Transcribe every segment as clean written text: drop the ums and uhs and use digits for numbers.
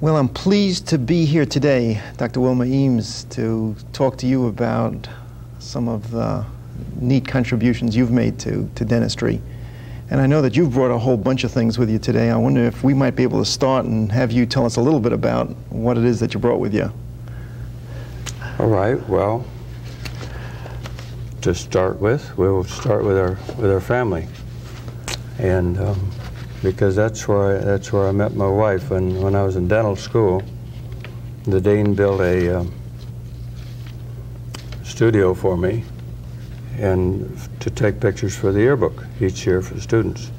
Well, I'm pleased to be here today, Dr. Wilmer Eames, to talk to you about some of the neat contributions you've made to dentistry. And I know that you've brought a whole bunch of things with you today. I wonder if we might be able to start and have you tell us a little bit about what it is that you brought with you. All right, well, to start with, we'll start with our family. And because that's where I met my wife. When I was in dental school, the dean built a studio for me and to take pictures for the yearbook each year for the students.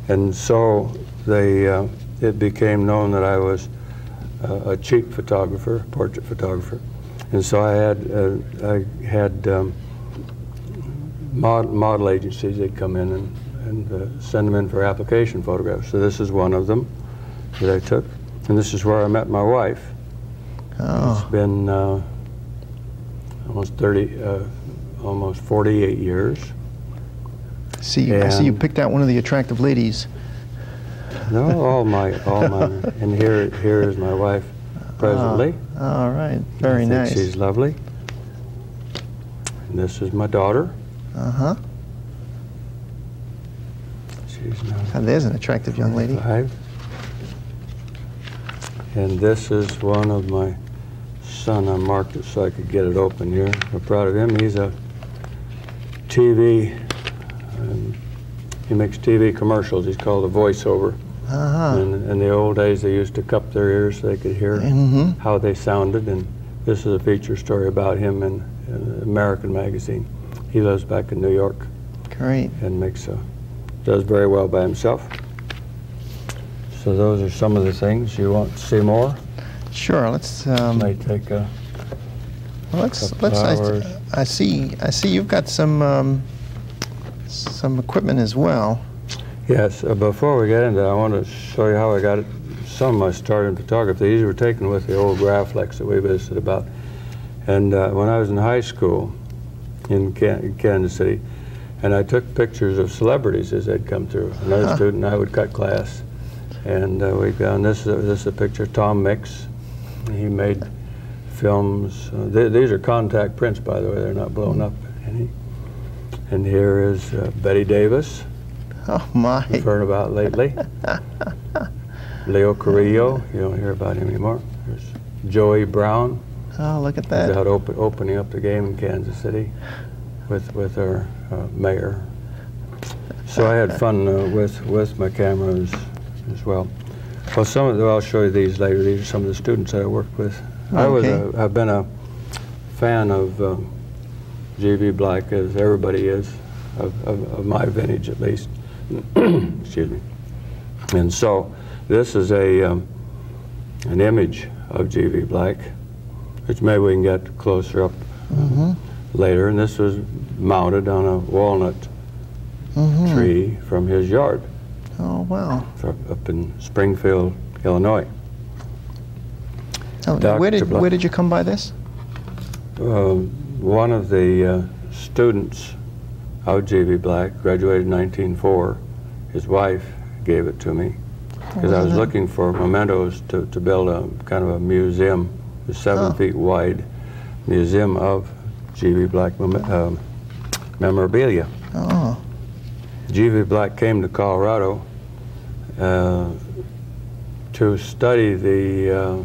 And so it became known that I was a cheap photographer, portrait photographer. And so I had model agencies. They'd come in and send them in for application photographs. So this is one of them that I took. And this is where I met my wife. Oh. It's been almost 48 years. I see you picked out one of the attractive ladies. No, all my, and here is my wife presently. Oh, all right, very nice. She's lovely. And this is my daughter. Uh-huh. She's now There's an attractive young lady. 5. And this is one of my son. I marked it so I could get it open here. We're proud of him. He's a TV, he makes TV commercials. He's called a voiceover. Uh-huh. And in the old days, they used to cup their ears so they could hear how they sounded. And this is a feature story about him in an American magazine. He lives back in New York. Great. And does very well by himself. So those are some of the things. You want to see more? Sure. Let's. Might take a. Well, let's. I see you've got some equipment as well. Yes. Before we get into that, I want to show you how I got it. Some I started in photography. These were taken with the old Graflex that we visited about. And when I was in high school in Kansas City, and I took pictures of celebrities as they'd come through. Another student and I would cut class. And we found this is a picture of Tom Mix. He made films. These are contact prints, by the way. They're not blown up any. And here is Betty Davis. Oh, my. You've heard about lately. Leo Carrillo. You don't hear about him anymore. There's Joey Brown. Oh, look at that. He's out opening up the game in Kansas City with our mayor. So I had fun with my cameras as well. Well, I'll show you these later. These are some of the students that I worked with. Okay. I've been a fan of G.V. Black, as everybody is, of my vintage at least. Excuse me. And so this is an image of G.V. Black, which maybe we can get closer up later. And this was mounted on a walnut tree from his yard. Oh, wow. Up in Springfield, Illinois. Oh, where did you come by this? One of the students of G.V. Black graduated in 1904. His wife gave it to me because I was looking for mementos to build a kind of a museum, a 7 feet wide museum of G.V. Black memorabilia. Oh. G.V. Black came to Colorado to study the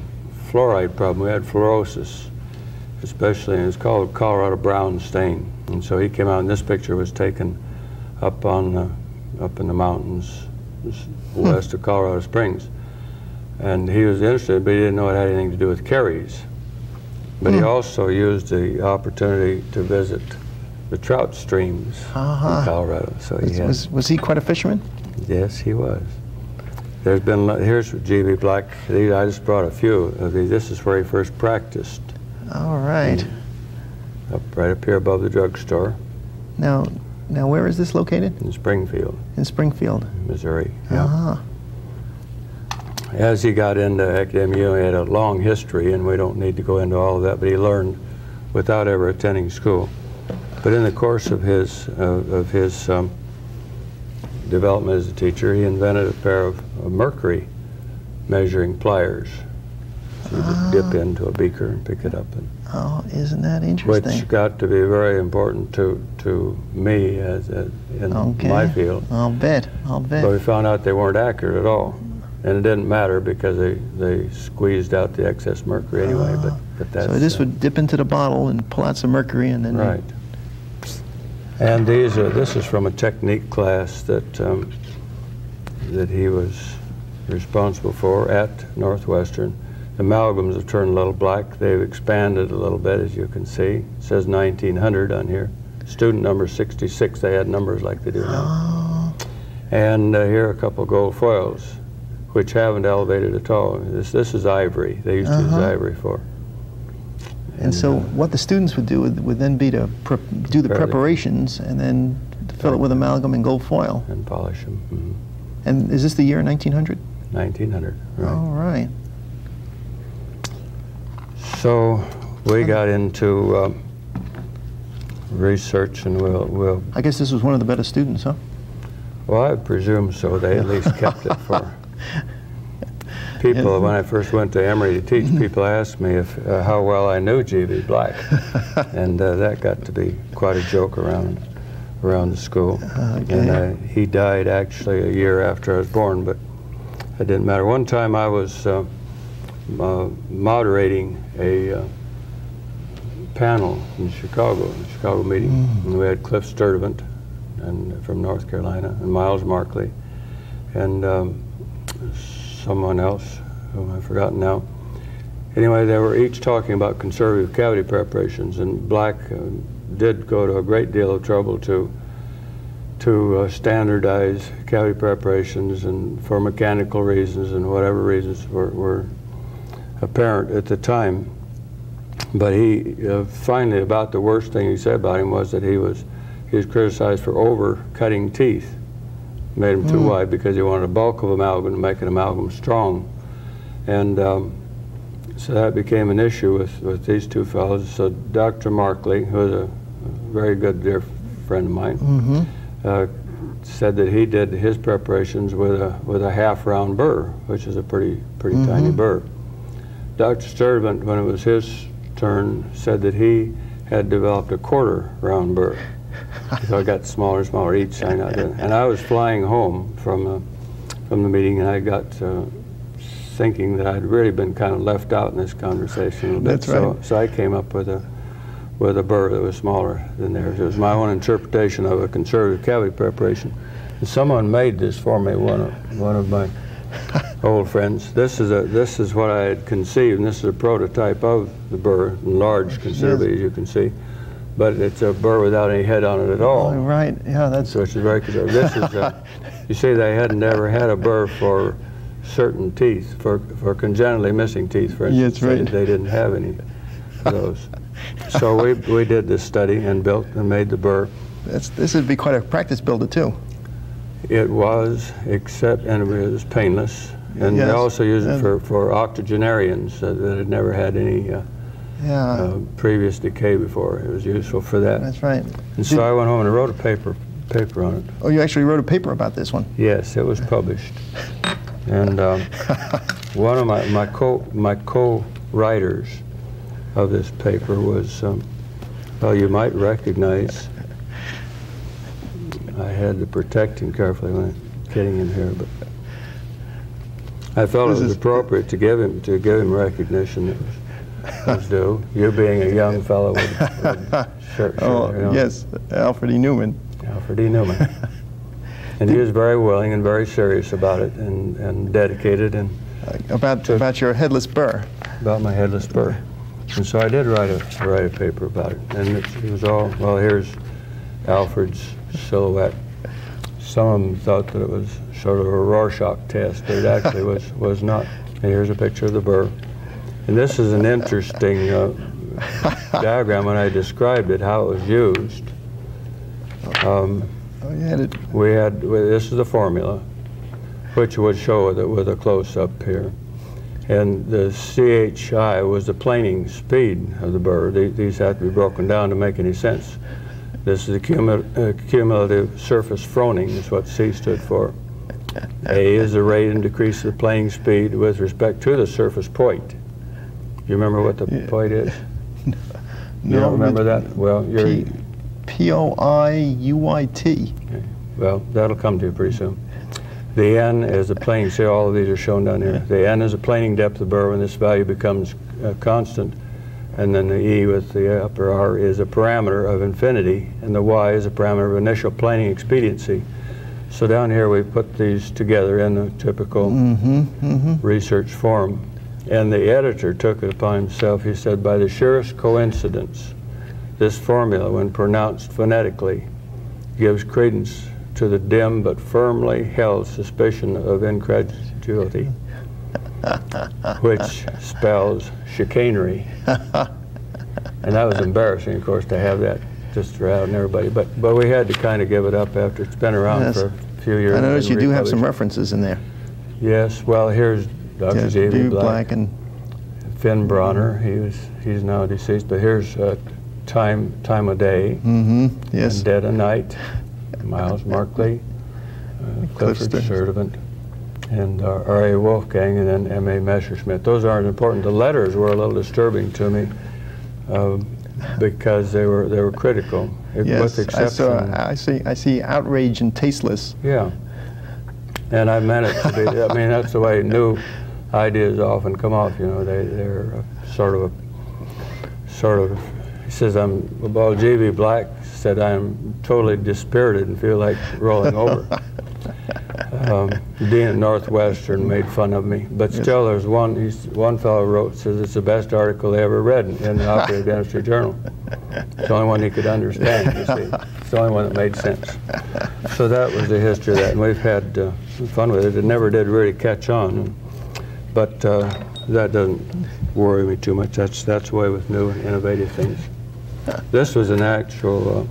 fluoride problem. We had fluorosis, especially, and it's called Colorado brown stain. And so he came out, and this picture was taken up in the mountains west of Colorado Springs. And he was interested, but he didn't know it had anything to do with caries. But he also used the opportunity to visit the trout streams in Colorado. So was he quite a fisherman? Yes, he was. Here's G.V. Black. I just brought a few of these. This is where he first practiced. All right. Right up here above the drugstore. Now where is this located? In Springfield. In Springfield, Missouri. Yeah. As he got into academia, he had a long history, and we don't need to go into all of that, but he learned without ever attending school. But in the course of his development as a teacher, he invented a pair of mercury measuring pliers. So you just dip into a beaker and pick it up. Oh, isn't that interesting? Which got to be very important to me in my field. I'll bet. But we found out they weren't accurate at all. And it didn't matter because they squeezed out the excess mercury anyway. But that's, so this would dip into the bottle and pull out some mercury, and then right. And this is from a technique class that that he was responsible for at Northwestern. The amalgams have turned a little black. They've expanded a little bit, as you can see. It says 1900 on here. Student number 66. They had numbers like they do now. Oh. And here are a couple of gold foils, which haven't elevated at all. This is ivory. They used to use ivory for. And so what the students would do would then be to do the preparations and then fill it with amalgam and gold foil. And polish them. Mm-hmm. And is this the year 1900? 1900, right. All right. So we got into research, and we'll... I guess this was one of the better students, huh? Well, I presume so. They at least kept it for... People, when I first went to Emery to teach, people asked me how well I knew G.B. Black, and that got to be quite a joke around the school. Okay. And he died actually a year after I was born, but it didn't matter. One time I was moderating a panel in Chicago, a Chicago meeting, and we had Cliff Sturtevant and from North Carolina, and Miles Markley, and someone else whom I've forgotten now. Anyway, they were each talking about conservative cavity preparations, and Black did go to a great deal of trouble to standardize cavity preparations, and for mechanical reasons and whatever reasons were apparent at the time. But he finally, about the worst thing he said about him was that he was criticized for over-cutting teeth. Made them too wide because he wanted a bulk of amalgam to make an amalgam strong. And so that became an issue with these two fellows. So Dr. Markley, who was a very good dear friend of mine, said that he did his preparations with a half-round burr, which is a pretty tiny burr. Dr. Sturtevant, when it was his turn, said that he had developed a quarter-round burr. So I got smaller and smaller each time. And I was flying home from the meeting, and I got thinking that I'd really been kind of left out in this conversation a little bit. That's right. So I came up with a burr that was smaller than theirs. It was my own interpretation of a conservative cavity preparation. And someone made this for me, one of my old friends. This is what I had conceived, and this is a prototype of the burr, large considerably, as you can see. But it's a burr without any head on it at all. Oh, right, yeah, that's... So it's very conservative. This is, you see, they had never had a burr for certain teeth, for congenitally missing teeth, for instance. Yeah, that's right. They didn't have any of those. So we did this study and built and made the burr. This would be quite a practice builder, too. It was, except, and it was painless. And they also used it for octogenarians that had never had any previous decay before. It was useful for that. That's right. And so I went home and wrote a paper on it. Oh, you actually wrote a paper about this one? Yes, it was published. And one of my co-writers of this paper was, well, you might recognize. I had to protect him carefully when getting in here, but I felt it was appropriate to give him recognition that was due. You being a young fellow would sure, oh, you know. Yes, Alfred E Newman. Alfred E Newman. And he was very willing and very serious about it, and dedicated, and about your headless burr. About my headless burr. And so I did write a paper about it, and it was all, well, here's Alfred's silhouette. Some of them thought that it was sort of a Rorschach test, but it actually was not. And here's a picture of the burr. And this is an interesting diagram when I described it, how it was used. This is the formula, which would show it with a close-up here. And the CHI was the planing speed of the burr. These have to be broken down to make any sense. This is the cumulative surface froning, is what C stood for. A is the rate and decrease of the planing speed with respect to the surface point. You remember what the point is? No. You don't remember that? Well, you're... P-O-I-U-I-T. Okay. Well, that'll come to you pretty soon. The N is a planing, see all of these are shown down here. The N is a planing depth of burr when this value becomes constant. And then the E with the upper R is a parameter of infinity, and the Y is a parameter of initial planing expediency. So down here we put these together in the typical research form. And the editor took it upon himself, he said, by the sheerest coincidence, this formula, when pronounced phonetically, gives credence to the dim but firmly held suspicion of incredulity, which spells chicanery. And that was embarrassing, of course, to have that just around everybody. But we had to kind of give it up after it's been around for a few years. I notice you do have some references in there. Yes. Well, here's Dr. J.V. Black and Finn Bronner. He's now deceased, but here's Time of Day, yes. and Dead of Night, Miles Markley, Clifford Servant, and R.A. Wolfgang, and then M.A. Messerschmitt. Those aren't important. The letters were a little disturbing to me because they were critical. Yes, with exception. I see outrage and tasteless. Yeah, and I meant it to be. I mean, that's the way new ideas often come off. You know, they're sort of. He says, well, J.V. Black said, I'm totally dispirited and feel like rolling over. Dean at Northwestern made fun of me. But still, there's one fellow wrote, says it's the best article they ever read in the Operative Dentistry Journal. It's the only one he could understand, you see. It's the only one that made sense. So that was the history of that, and we've had fun with it. It never did really catch on, but that doesn't worry me too much. That's the way with new and innovative things. This was an actual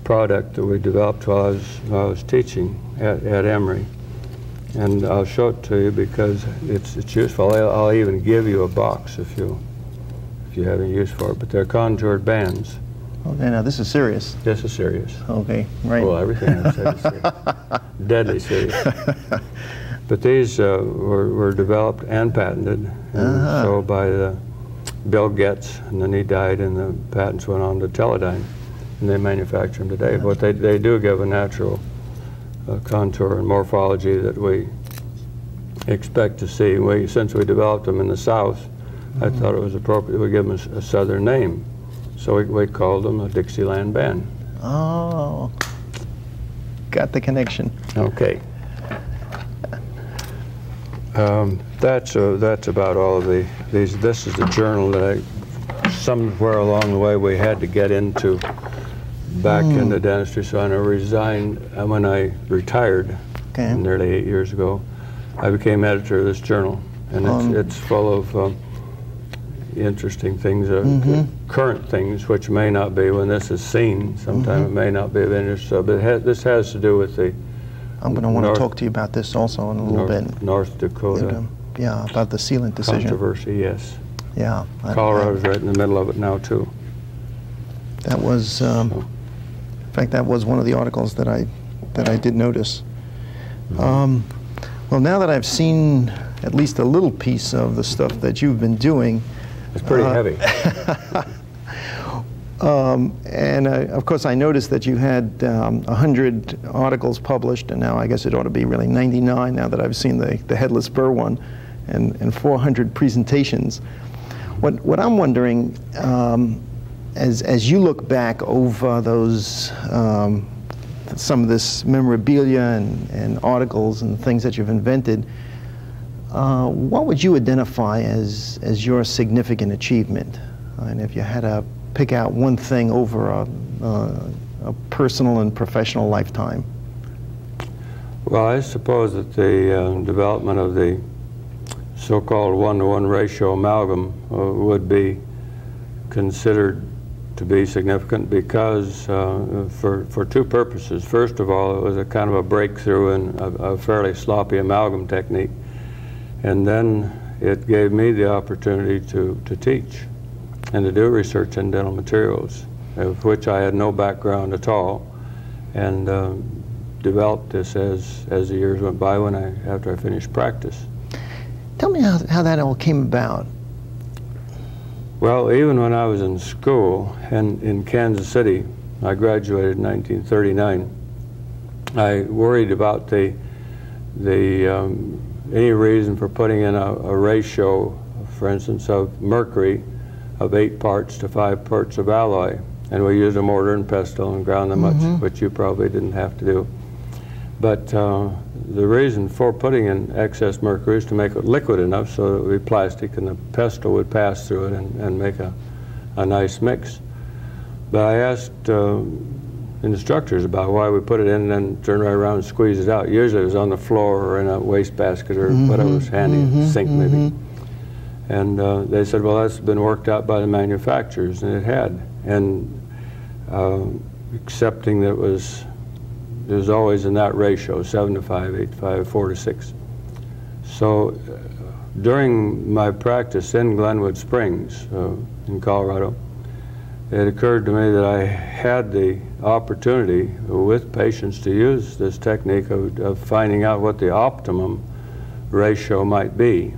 product that we developed while I was teaching at Emery, and I'll show it to you because it's useful. I'll even give you a box if you have any use for it. But they're contoured bands. Okay, now this is serious. This is serious. Okay, right. Well, everything I said is serious. Deadly serious. But these were developed and patented, and so by Bill Getz, and then he died, and the patents went on to Teledyne, and they manufacture them today. But they do give a natural contour and morphology that we expect to see. Since we developed them in the South, I thought it was appropriate we give them a Southern name. So we called them a Dixieland band. Oh, got the connection. Okay. That's about all of these. This is a journal that somewhere along the way we had to get into back into dentistry. So I resigned when I retired nearly 8 years ago. I became editor of this journal, and it's full of interesting things, current things, which may not be when this is seen. Sometimes it may not be of interest. So, but this has to do with the. I'm going to want to talk to you about this also in a little bit. North Dakota. Yeah, about the sealant decision. Controversy, yes. Yeah. Colorado's right in the middle of it now, too. That was, in fact, that was one of the articles that I did notice. Well, now that I've seen at least a little piece of the stuff that you've been doing. It's pretty heavy. And of course, I noticed that you had 100 articles published, and now I guess it ought to be really 99 now that I've seen the headless burr one, and 400 presentations. What I'm wondering, as you look back over those, some of this memorabilia and articles and things that you've invented, what would you identify as your significant achievement? And if you had to pick out one thing over a personal and professional lifetime. Well, I suppose that the development of the so-called one-to-one ratio amalgam would be considered to be significant because for two purposes. First of all, it was a kind of a breakthrough in a fairly sloppy amalgam technique, and then it gave me the opportunity to teach and to do research in dental materials, of which I had no background at all, and developed this as the years went by after I finished practice. Tell me how that all came about. Well, even when I was in school in Kansas City, I graduated in 1939, I worried about any reason for putting in a ratio, for instance, of mercury of 8 parts to 5 parts of alloy. And we used a mortar and pestle and ground them much, which you probably didn't have to do. But the reason for putting in excess mercury is to make it liquid enough so that it would be plastic and the pestle would pass through it and make a nice mix. But I asked instructors about why we put it in and then turn right around and squeeze it out. Usually it was on the floor or in a wastebasket or whatever was handy, sink maybe. And they said, well, that's been worked out by the manufacturers, and it had. And accepting that it was always in that ratio, 7 to 5, 8 to 5, 4 to 6. So during my practice in Glenwood Springs in Colorado, it occurred to me that I had the opportunity with patients to use this technique of finding out what the optimum ratio might be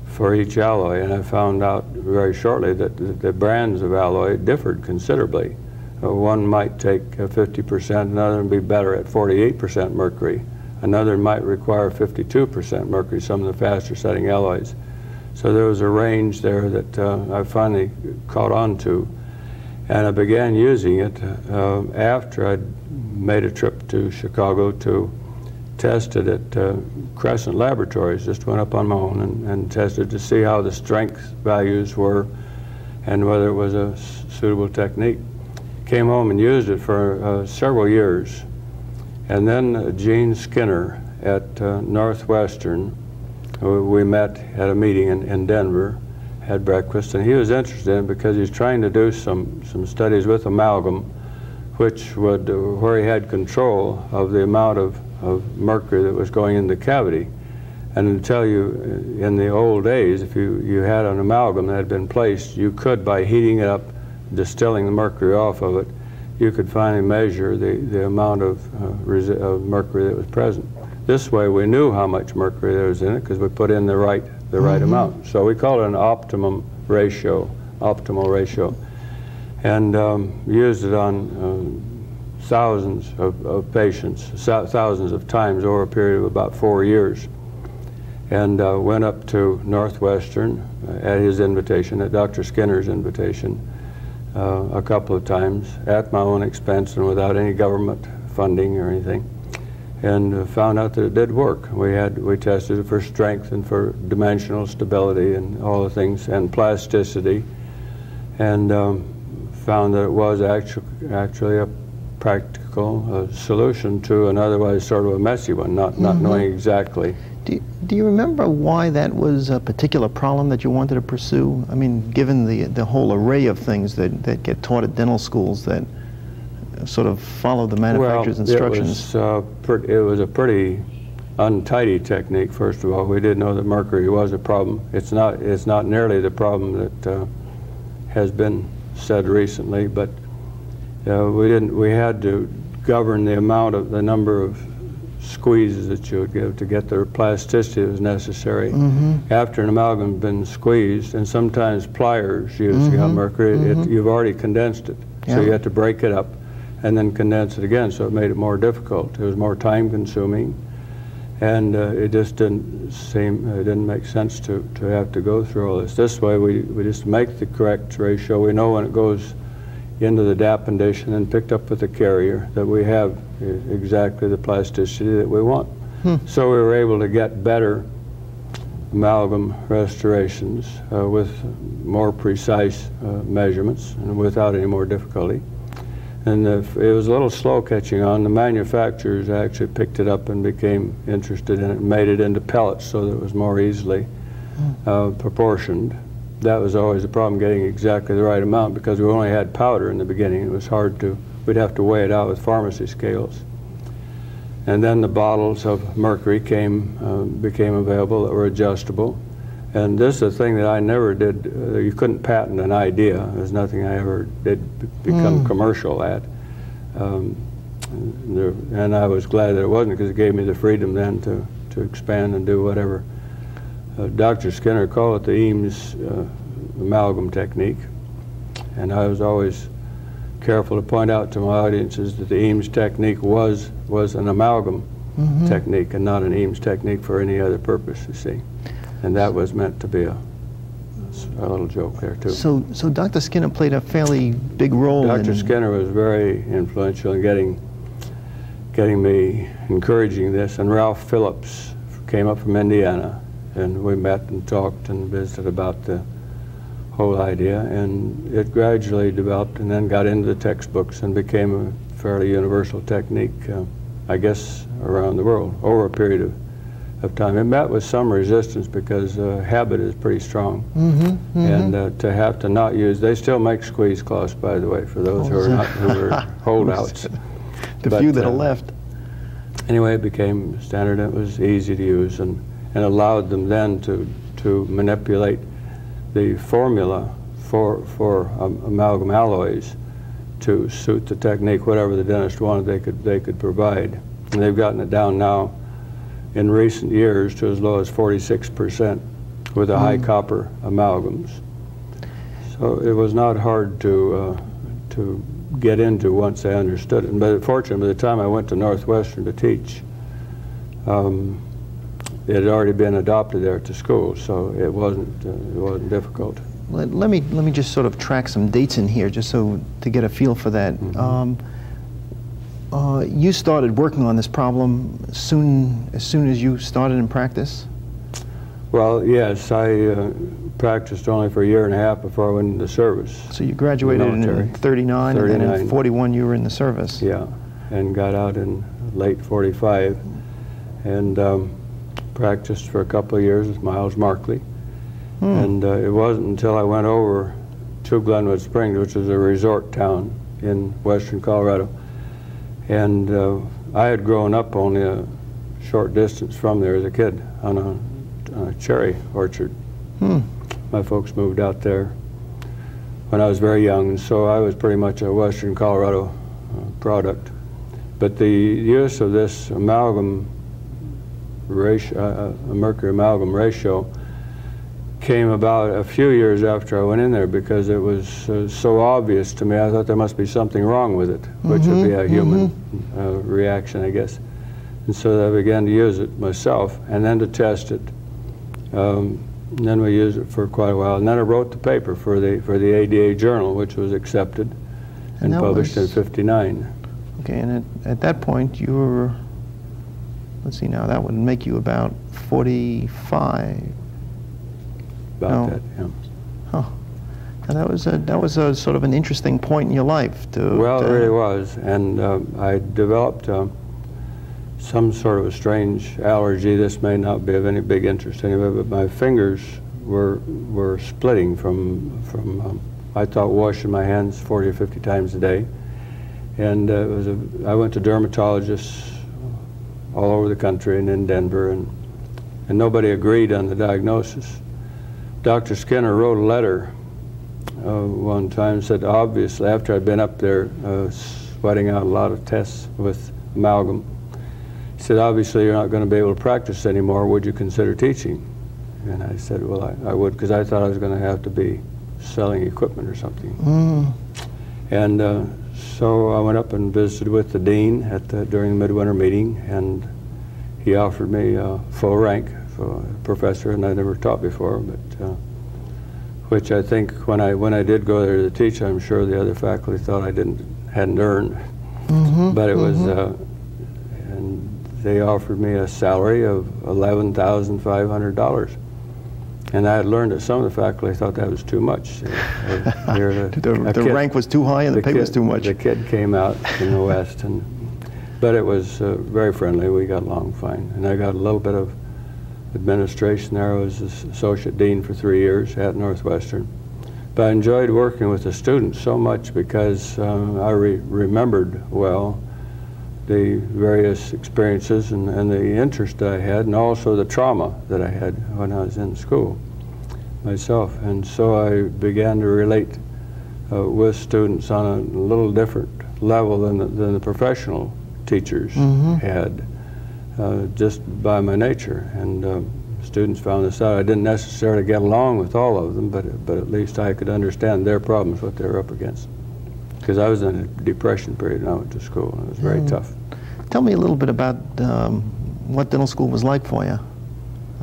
for each alloy, and I found out very shortly that the brands of alloy differed considerably. One might take 50%, another would be better at 48% mercury. Another might require 52% mercury, some of the faster setting alloys. So there was a range there that I finally caught on to. And I began using it after I'd made a trip to Chicago to test it at Crescent Laboratories. Just went up on my own and tested to see how the strength values were and whether it was a suitable technique. Came home and used it for several years. And then Gene Skinner at Northwestern, we met at a meeting in Denver, had breakfast, and he was interested in it because he was trying to do some studies with amalgam, which would, where he had control of the amount of mercury that was going in the cavity. And to tell you, in the old days, if you had an amalgam that had been placed, you could, by heating it up, distilling the mercury off of it, you could finally measure the amount of mercury that was present. This way we knew how much mercury there was in it because we put in the right amount. So we call it an optimal ratio, and used it on thousands of patients, thousands of times over a period of about 4 years. And went up to Northwestern at his invitation, at Dr. Skinner's invitation, a couple of times at my own expense and without any government funding or anything, and found out that it did work. We tested it for strength and for dimensional stability and all the things, and plasticity, and found that it was actually a practical solution to an otherwise sort of a messy one, not knowing exactly. Do you remember why that was a particular problem that you wanted to pursue? I mean, given the whole array of things that get taught at dental schools that sort of follow the manufacturer's instructions. It was a pretty untidy technique, first of all. We did know that mercury was a problem. It's not nearly the problem that has been said recently, but we had to govern the number of squeezes that you would give to get the plasticity that was necessary. After an amalgam had been squeezed, and sometimes pliers used to get mercury, you've already condensed it. So you had to break it up and then condense it again, so it made it more difficult. It was more time consuming, and it just didn't make sense to have to go through all this. This way we just make the correct ratio. We know when it goes into the DAP condition and picked up with the carrier that we have exactly the plasticity that we want. So we were able to get better amalgam restorations with more precise measurements and without any more difficulty. And it was a little slow catching on. The manufacturers actually picked it up and became interested in it and made it into pellets so that it was more easily proportioned. That was always the problem, getting exactly the right amount, because we only had powder in the beginning. It was hard we'd have to weigh it out with pharmacy scales. And then the bottles of mercury became available that were adjustable. And this is a thing that I never did. You couldn't patent an idea. There's nothing I ever did become commercial at. And I was glad that it wasn't, because it gave me the freedom then to expand and do whatever. Dr. Skinner called it the Eames amalgam technique. And I was always careful to point out to my audiences that the Eames technique was an amalgam technique and not an Eames technique for any other purpose, you see. And that was meant to be a little joke there, too. So Dr. Skinner played a fairly big role in... Dr. Skinner was very influential in getting me encouraging this, and Ralph Phillips came up from Indiana, and we met and talked and visited about the whole idea, and it gradually developed and then got into the textbooks and became a fairly universal technique, I guess, around the world over a period of time. It met with some resistance because habit is pretty strong, and to have to not use, they still make squeezecloths, by the way, for those who are holdouts. The few that are left. Anyway, it became standard, and it was easy to use, and allowed them then to manipulate the formula for amalgam alloys to suit the technique, whatever the dentist wanted they could provide. And they've gotten it down now in recent years to as low as 46% with the high copper amalgams. So it was not hard to get into once I understood it. But fortunately, by the time I went to Northwestern to teach, it had already been adopted there at the school, so it wasn't difficult. Let me just sort of track some dates in here, just so to get a feel for that. You started working on this problem as soon as you started in practice? Well, yes, I practiced only for a year and a half before I went into service. So you graduated in 39, and then in 41 you were in the service. Yeah, and got out in late 45, and practiced for a couple of years with Miles Markley. And it wasn't until I went over to Glenwood Springs, which is a resort town in western Colorado, and I had grown up only a short distance from there as a kid on a cherry orchard. My folks moved out there when I was very young, and so I was pretty much a western Colorado product. But the use of this amalgam ratio, mercury amalgam ratio, came about a few years after I went in there because it was so obvious to me. I thought there must be something wrong with it, which would be a human reaction, I guess. And so I began to use it myself, and then to test it. And then we used it for quite a while, and then I wrote the paper for the ADA Journal, which was accepted and published in '59. Okay, and at that point you were, let's see now, that would make you about 45. About that, yeah. Huh. And that was a sort of an interesting point in your life. Well, it really was, and I developed some sort of a strange allergy. This may not be of any big interest to anybody, but my fingers were splitting from I thought washing my hands 40 or 50 times a day, and I went to dermatologists all over the country and in Denver, and nobody agreed on the diagnosis. Dr. Skinner wrote a letter one time and said, obviously, after I'd been up there sweating out a lot of tests with amalgam, he said, obviously you're not going to be able to practice anymore. Would you consider teaching? And I said, well, I would, because I thought I was going to have to be selling equipment or something. And so I went up and visited with the dean during the midwinter meeting, and he offered me full rank for a professor, and I never taught before, but which I think when I did go there to teach, I'm sure the other faculty thought I hadn't earned. But it was, and they offered me a salary of $11,500. And I had learned that some of the faculty thought that was too much. The rank was too high and the pay was too much. The kid came out in the West, but it was very friendly. We got along fine. And I got a little bit of administration there. I was associate dean for 3 years at Northwestern. But I enjoyed working with the students so much because I remembered well the various experiences and the interest that I had, and also the trauma that I had when I was in school myself. And so I began to relate with students on a little different level than the professional teachers had, just by my nature. And students found this out. I didn't necessarily get along with all of them, but at least I could understand their problems, what they were up against. Because I was in a depression period and I went to school, and it was very tough. Tell me a little bit about what dental school was like for you.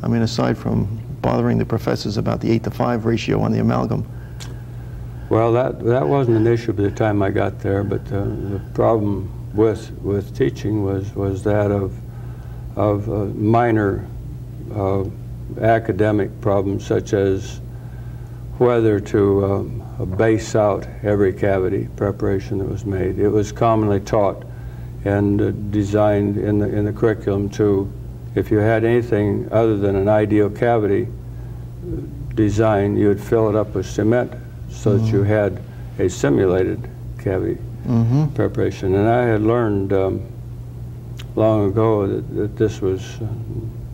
I mean, aside from bothering the professors about the 8-to-5 ratio on the amalgam. Well, that wasn't an issue by the time I got there, but the problem with teaching was that of minor academic problems, such as whether to base out every cavity preparation that was made. It was commonly taught and designed in the curriculum to, if you had anything other than an ideal cavity design, you would fill it up with cement so that you had a simulated cavity preparation. And I had learned long ago that this was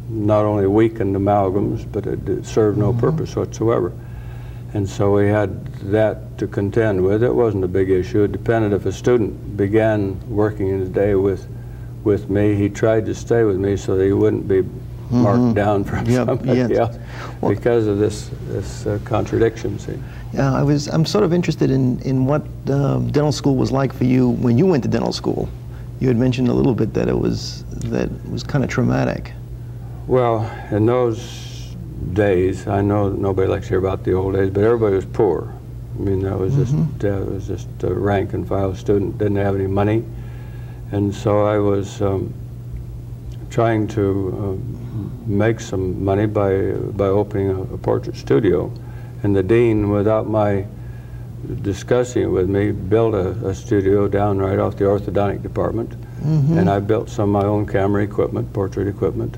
not only weakened amalgams, but it served no purpose whatsoever. And so we had that to contend with. It wasn't a big issue. It depended if a student began working in the day with me, he tried to stay with me so that he wouldn't be marked down from somebody else because of this contradiction, see. Yeah, I'm sort of interested in what dental school was like for you when you went to dental school. You had mentioned a little bit that it was kind of traumatic. Well, in those days, I know that nobody likes to hear about the old days, but everybody was poor. I mean, that was just a rank and file student, didn't have any money, and so I was trying to make some money by opening a portrait studio. And the dean, without my discussing it with me, built a studio down right off the orthodontic department. And I built some of my own camera equipment, portrait equipment.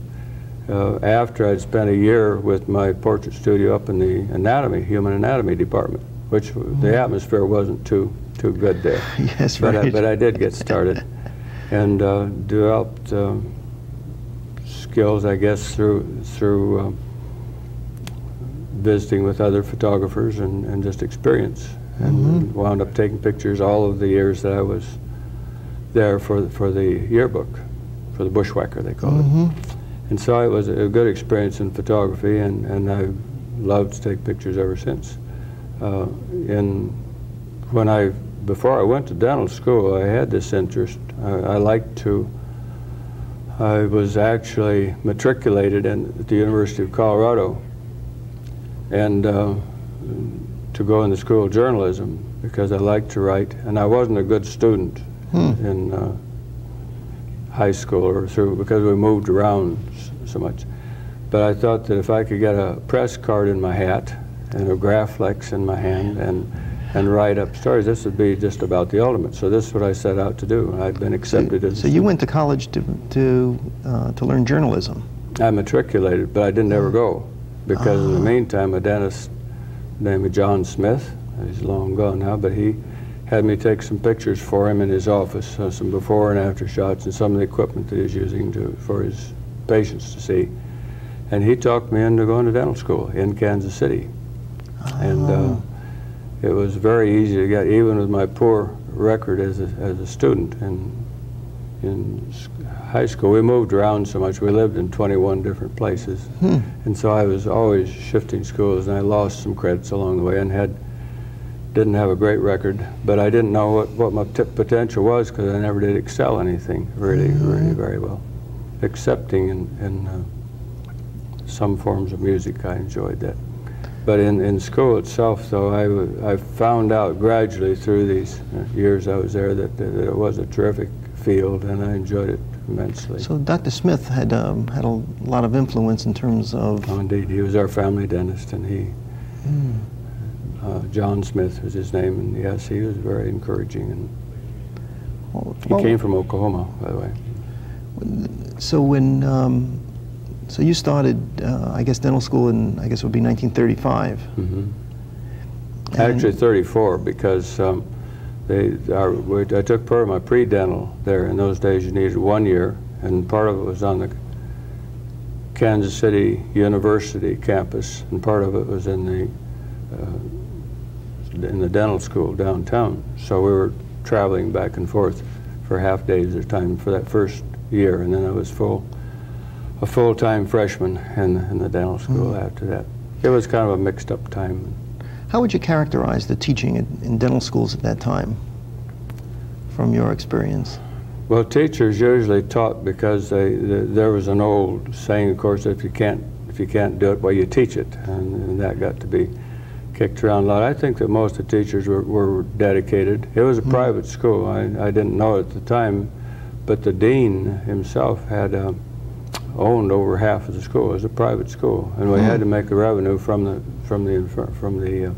After I'd spent a year with my portrait studio up in the anatomy, human anatomy department, which the atmosphere wasn't too good there. Yes, right. But I did get started and developed skills, I guess, through visiting with other photographers and just experience, and wound up taking pictures all of the years that I was there for the yearbook, for the bushwhacker they call it. And so it was a good experience in photography, and I've loved to take pictures ever since. Before I went to dental school, I had this interest. I was actually matriculated at the University of Colorado, and to go in the School of Journalism because I liked to write, and I wasn't a good student in high school or through, because we moved around so much. But I thought that if I could get a press card in my hat and a Graflex in my hand and write up stories, this would be just about the ultimate. So this is what I set out to do. I'd been accepted as. So you went to college to learn journalism. I matriculated, but I didn't ever go because in the meantime, a dentist named John Smith, he's long gone now, but he had me take some pictures for him in his office, some before and after shots, and some of the equipment that he was using for his patients to see. And he talked me into going to dental school in Kansas City. And it was very easy to get, even with my poor record as a student. And in high school, we moved around so much. We lived in 21 different places. And so I was always shifting schools, and I lost some credits along the way and didn't have a great record. But I didn't know what my potential was because I never did excel anything really very well. Excepting in some forms of music, I enjoyed that. But in school itself, though, I found out gradually through these years I was there that it was a terrific field, and I enjoyed it immensely. So Dr. Smith had a lot of influence in terms of... Oh, indeed. He was our family dentist, and he... John Smith was his name, and yes, he was very encouraging. And he came from Oklahoma, by the way. So when... So you started, I guess, dental school in, I guess it would be 1935. Actually 34, because I took part of my pre-dental there. In those days you needed 1 year, and part of it was on the Kansas City University campus, and part of it was in the dental school downtown. So we were traveling back and forth for half days at a time for that first year, and then I was a full-time freshman in the dental school after that. It was kind of a mixed-up time. How would you characterize the teaching in dental schools at that time, from your experience? Well, teachers usually taught because there was an old saying, of course, if you can't do it, well, you teach it, and that got to be kicked around a lot. I think that most of the teachers were dedicated. It was a private school. I didn't know it at the time, but the dean himself had owned over half of the school. It was a private school, and we had to make a revenue from the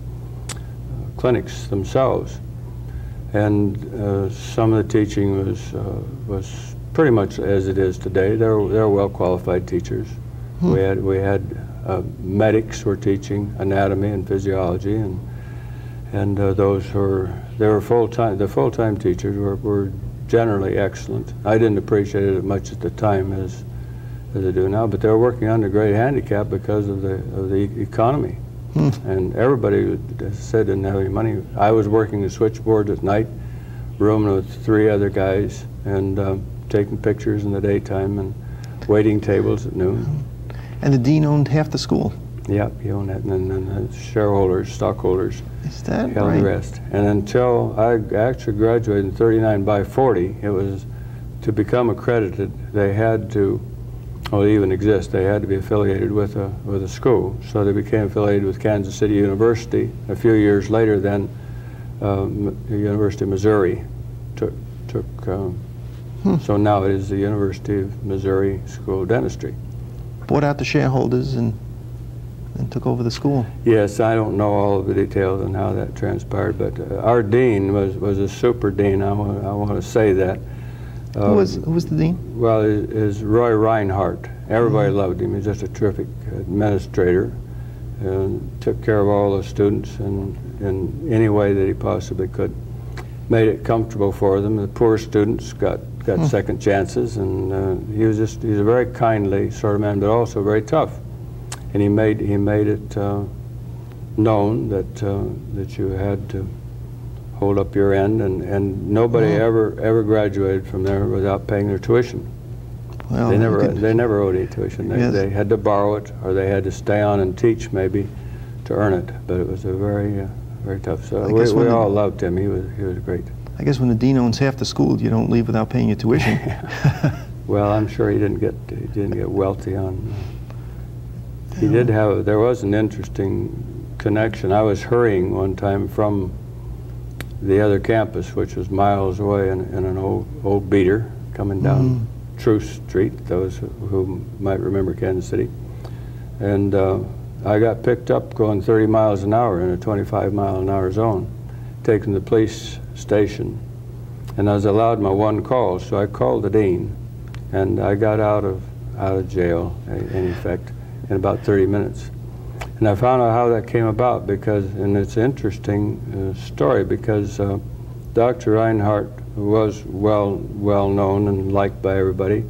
clinics themselves. And some of the teaching was pretty much as it is today. They're well-qualified teachers. We had medics were teaching anatomy and physiology, and those were full-time. The full-time teachers were generally excellent. I didn't appreciate it as much at the time as I do now, but they were working under great handicap because of the economy. And everybody said didn't have any money. I was working the switchboard at night, rooming with 3 other guys, and taking pictures in the daytime and waiting tables at noon. And the dean owned half the school? Yep, he owned it, and then the shareholders, stockholders, is that held the rest. And until I actually graduated in 39 by 40, it was to become accredited, they had to, well, they even exist, they had to be affiliated with a school. So they became affiliated with Kansas City University. A few years later, then the University of Missouri took so now it is the University of Missouri School of Dentistry. Bought out the shareholders and took over the school. Yes, I don't know all of the details on how that transpired, but our dean was a super dean. I want to say that. Who was the dean? Well, is Roy Reinhardt. Everybody loved him. He's just a terrific administrator, and took care of all the students in any way that he possibly could. Made it comfortable for them. The poor students got second chances, and he's a very kindly sort of man, but also very tough. And he made it known that you had to hold up your end, and nobody ever graduated from there without paying their tuition. Well, they never owed any tuition. They had to borrow it, or they had to stay on and teach maybe to earn it. But it was a very tough. So we all loved him. He was great. I guess when the dean owns half the school, you don't leave without paying your tuition. Well, I'm sure he didn't get wealthy on. He did have. There was an interesting connection. I was hurrying one time from the other campus, which was miles away, in an old beater coming down Truth Street. Those who might remember Kansas City, and I got picked up going 30 miles an hour in a 25-mile-an-hour zone, taken to the police station, and I was allowed my one call. So I called the dean, and I got out of jail in effect in about 30 minutes. And I found out how that came about and it's an interesting story because Dr. Reinhardt was well known and liked by everybody,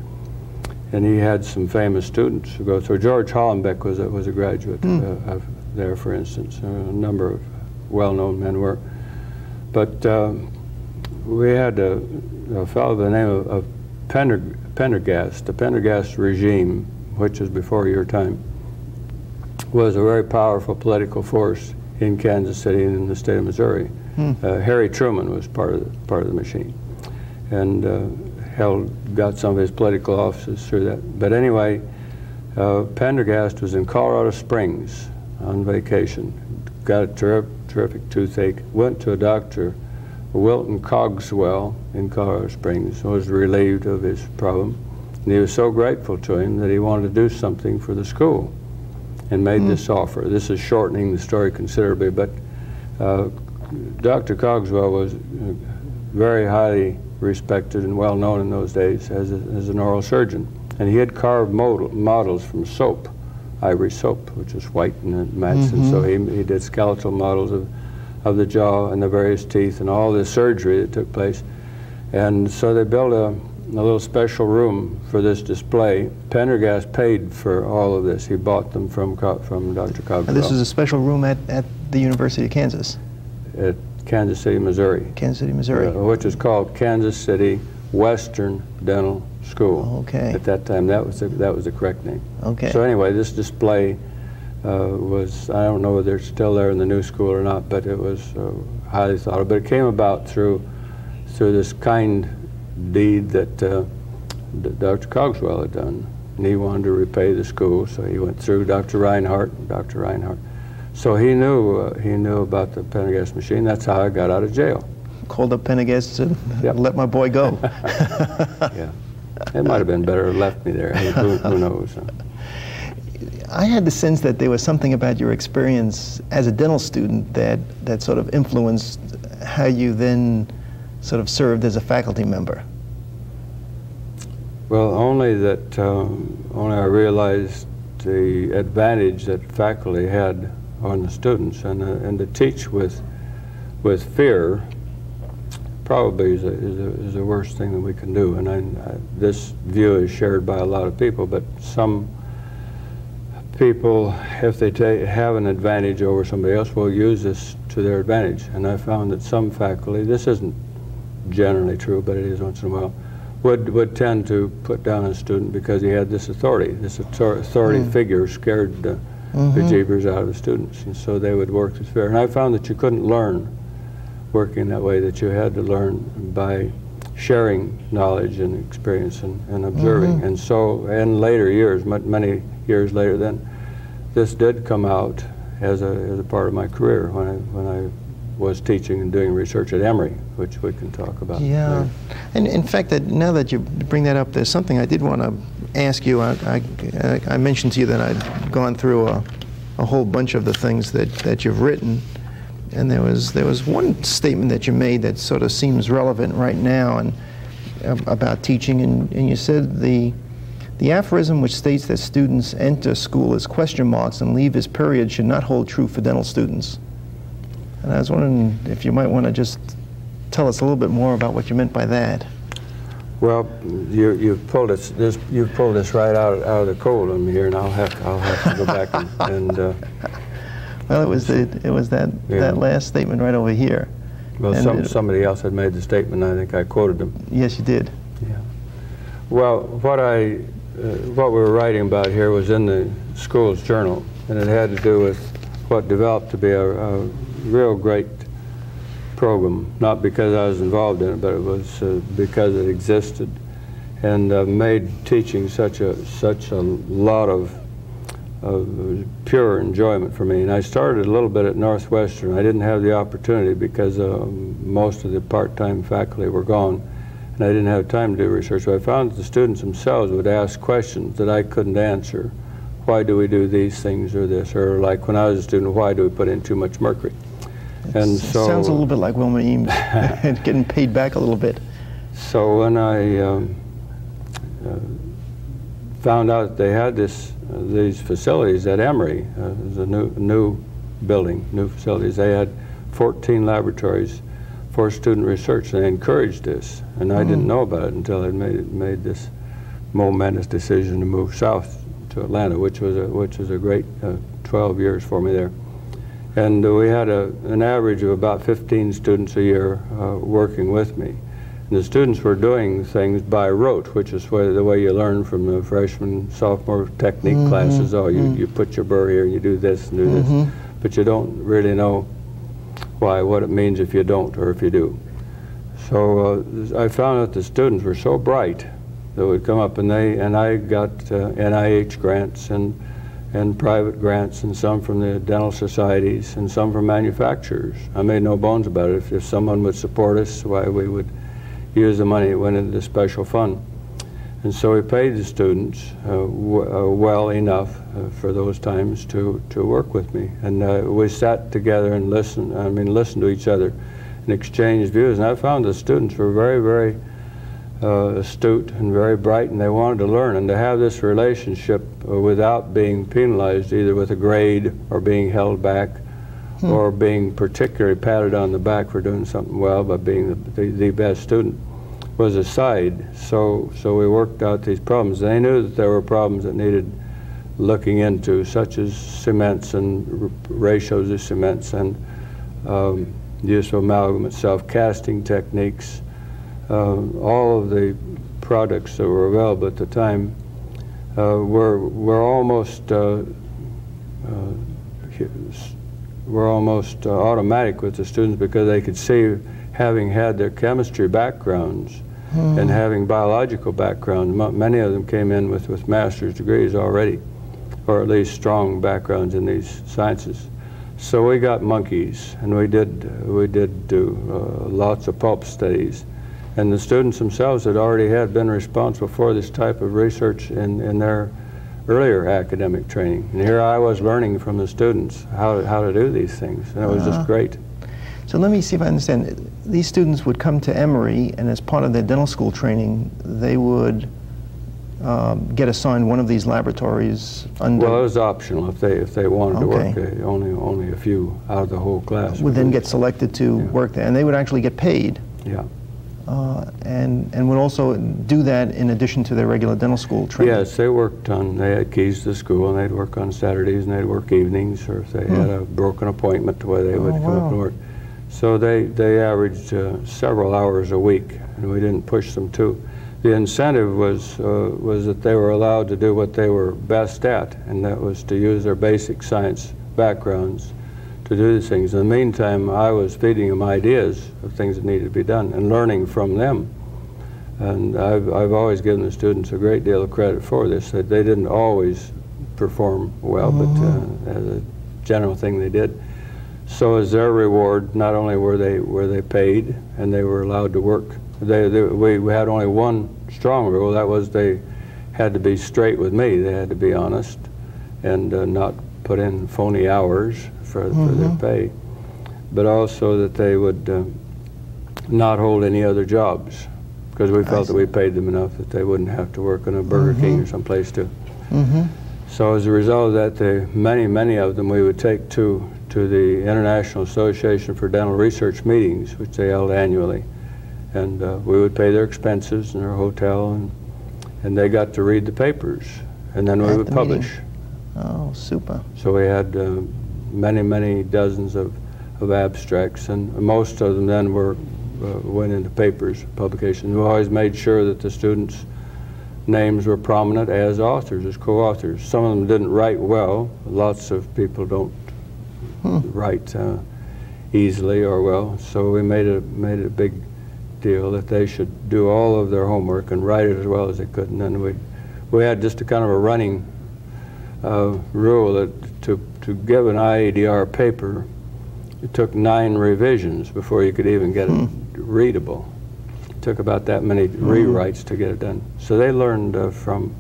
and he had some famous students who go through. George Hollenbeck was a graduate of there, for instance. A number of well-known men were. But we had a fellow by the name of Pendergast. The Pendergast regime, which is before your time, was a very powerful political force in Kansas City and in the state of Missouri. Harry Truman was part of the machine, and got some of his political offices through that. But anyway, Pendergast was in Colorado Springs on vacation, got a terrific toothache, went to a doctor, Wilton Cogswell, in Colorado Springs, was relieved of his problem, and he was so grateful to him that he wanted to do something for the school, and made this offer. This is shortening the story considerably, but Dr. Cogswell was very highly respected and well known in those days as an oral surgeon, and he had carved models from soap, ivory soap, which is white and it matched, and so he did skeletal models of the jaw and the various teeth and all the surgery that took place. And so they built a little special room for this display. Pendergast paid for all of this. He bought them from Dr. Cogswell. And this is a special room at the University of Kansas? At Kansas City, Missouri. Kansas City, Missouri. Which is called Kansas City Western Dental School. Okay. At that time, that was the correct name. Okay. So anyway, this display was, I don't know whether it's still there in the new school or not, but it was highly thought of. But it came about through this kind deed that Dr. Cogswell had done. And he wanted to repay the school, so he went through Dr. Reinhardt. So he knew about the Pendergast machine. That's how I got out of jail. Called up Pendergast to Yep. let my boy go. Yeah, it might have been better to left me there. Who knows? I had the sense that there was something about your experience as a dental student that sort of influenced how you then sort of served as a faculty member. Well, only I realized the advantage that faculty had on the students, and to teach with fear probably is the worst thing that we can do. And this view is shared by a lot of people, but some people, if they have an advantage over somebody else, will use this to their advantage. And I found that some faculty, this isn't generally true, but it is once in a while, would tend to put down a student because he had this authority. This authority figure scared the bejeebers out of the students, and so they would work with fear. And I found that you couldn't learn working that way, that you had to learn by sharing knowledge and experience and observing. And so in later years, many years later then, this did come out as a part of my career when I was teaching and doing research at Emery, which we can talk about. Yeah, later. and in fact, now that you bring that up, there's something I did want to ask you. I mentioned to you that I'd gone through a whole bunch of the things that you've written, and there was one statement that you made that sort of seems relevant right now, and about teaching, and you said the aphorism which states that students enter school as question marks and leave as periods should not hold true for dental students. And I was wondering if you might want to just tell us a little bit more about what you meant by that. Well, you've pulled this right out of the cold on me here, and I'll have to go back and well, it was that last statement right over here. Well, somebody else had made the statement. I think I quoted them. Yes, you did. Yeah. Well, what we were writing about here was in the school's journal, and it had to do with what developed to be a real great program, not because I was involved in it, but it was because it existed, and made teaching such a lot of pure enjoyment for me. And I started a little bit at Northwestern. I didn't have the opportunity because most of the part-time faculty were gone, and I didn't have time to do research. So I found that the students themselves would ask questions that I couldn't answer. Why do we do these things or this? Or like when I was a student, why do we put in too much mercury? And so, sounds a little bit like Wilmer Eames, getting paid back a little bit. So when I found out that they had these facilities at Emery, it was a new building, new facilities. They had 14 laboratories for student research. They encouraged this, and I didn't know about it until I made this momentous decision to move south to Atlanta, which was a great 12 years for me there. And we had an average of about 15 students a year working with me. And the students were doing things by rote, which is the way you learn from the freshman, sophomore technique classes. Oh, you put your burr here, and you do this and do this. But you don't really know what it means if you don't or if you do. So I found that the students were so bright that would come up, and I got NIH grants and private grants, and some from the dental societies and some from manufacturers. I made no bones about it. If someone would support us, why we would use the money that went into the special fund. And so we paid the students well enough for those times to work with me. And we sat together and listened to each other and exchanged views. And I found the students were very, very astute and very bright, and they wanted to learn, and to have this relationship without being penalized either with a grade or being held back or being particularly patted on the back for doing something well by being the best student was a side. So we worked out these problems. They knew that there were problems that needed looking into, such as cements and ratios of cements and use of amalgam itself, casting techniques, all of the products that were available at the time were almost automatic with the students, because they could see, having had their chemistry backgrounds and having biological backgrounds, many of them came in with master's degrees already, or at least strong backgrounds in these sciences. So we got monkeys, and we did do lots of pulp studies, and the students themselves had been responsible for this type of research in their earlier academic training. And here I was learning from the students how to do these things, and it was just great. So let me see if I understand. These students would come to Emery, and as part of their dental school training, they would get assigned one of these laboratories under... Well, it was optional if they wanted to work. Only a few out of the whole class would then get selected to work there, and they would actually get paid. Yeah. And would also do that in addition to their regular dental school training. Yes, they had keys to school, and they'd work on Saturdays, and they'd work evenings, or if they had a broken appointment where they would come up and work. So they averaged several hours a week, and we didn't push them too. The incentive was that they were allowed to do what they were best at, and that was to use their basic science backgrounds to do these things. In the meantime, I was feeding them ideas of things that needed to be done and learning from them. And I've always given the students a great deal of credit for this, that they didn't always perform well, but as a general thing they did. So as their reward, not only were they paid and they were allowed to work, we had only one strong rule. That was they had to be straight with me. They had to be honest and not put in phony hours for their pay, but also that they would not hold any other jobs, because we felt that we paid them enough that they wouldn't have to work in a Burger King or someplace too. So as a result of that, many of them we would take to the International Association for Dental Research meetings, which they held annually. And we would pay their expenses and their hotel, and they got to read the papers, and then we would publish. Oh, super. So we had many dozens of abstracts, and most of them then went into papers, publications. We always made sure that the students' names were prominent as authors, as co-authors. Some of them didn't write well. Lots of people don't write easily or well, so we made it a big deal that they should do all of their homework and write it as well as they could. And then we had just a kind of a running rule that to give an IADR paper, it took 9 revisions before you could even get it readable. It took about that many rewrites to get it done. So they learned from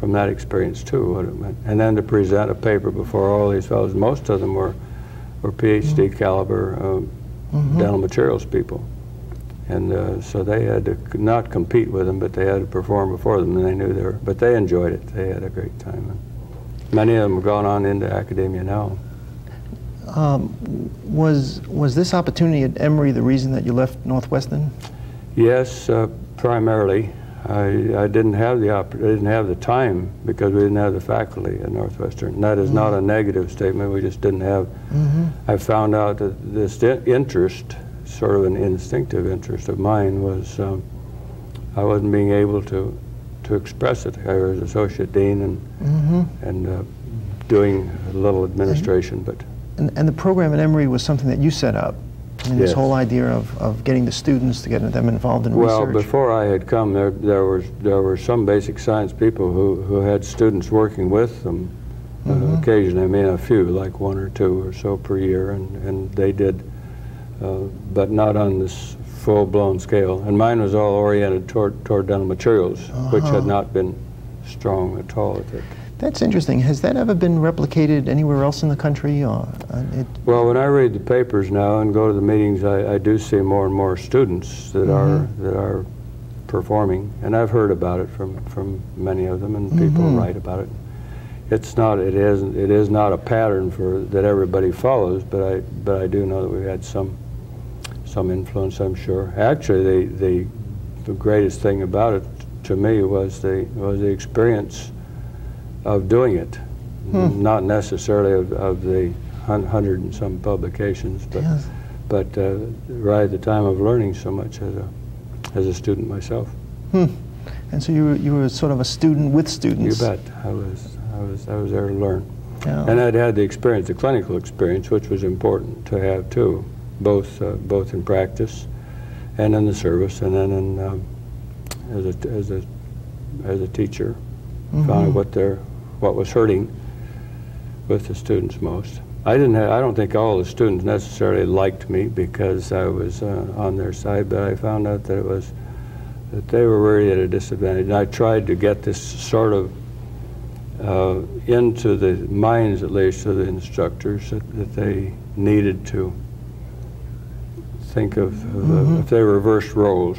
that experience too what it meant. And then to present a paper before all these fellows, most of them were PhD caliber dental materials people. And so they had to not compete with them, but they had to perform before them, and they knew but they enjoyed it. They had a great time. And many of them have gone on into academia now. Was this opportunity at Emery the reason that you left Northwestern? Yes, primarily. I didn't have the time because we didn't have the faculty at Northwestern. And that is not a negative statement. We just didn't have. I found out that this interest, sort of an instinctive interest of mine, was I wasn't being able to express it. I was associate dean and doing a little administration, but. And the program at Emery was something that you set up. I mean, this whole idea of getting the students to get them involved in research. Well, before I had come, there were some basic science people who had students working with them occasionally. I mean, a few, like 1 or 2 or so per year, and they did, but not on this full-blown scale. And mine was all oriented toward dental materials, which had not been strong at all at that time. That's interesting. Has that ever been replicated anywhere else in the country? Or, well, when I read the papers now and go to the meetings, I do see more and more students that are performing, and I've heard about it from many of them, and people write about it. It is not a pattern that everybody follows, but I do know that we've had some influence, I'm sure. Actually, the greatest thing about it to me was the experience of doing it, not necessarily of the 100 and some publications, but right at the time of learning so much as a student myself. And so you were sort of a student with students. You bet. I was there to learn. Yeah. And I'd had the experience, the clinical experience, which was important to have too, both in practice and in the service, and then in, as a teacher, found what was hurting with the students most. I don't think all the students necessarily liked me because I was on their side, but I found out that they were really at a disadvantage. And I tried to get this sort of into the minds, at least, of the instructors that they needed to think of if they reversed roles,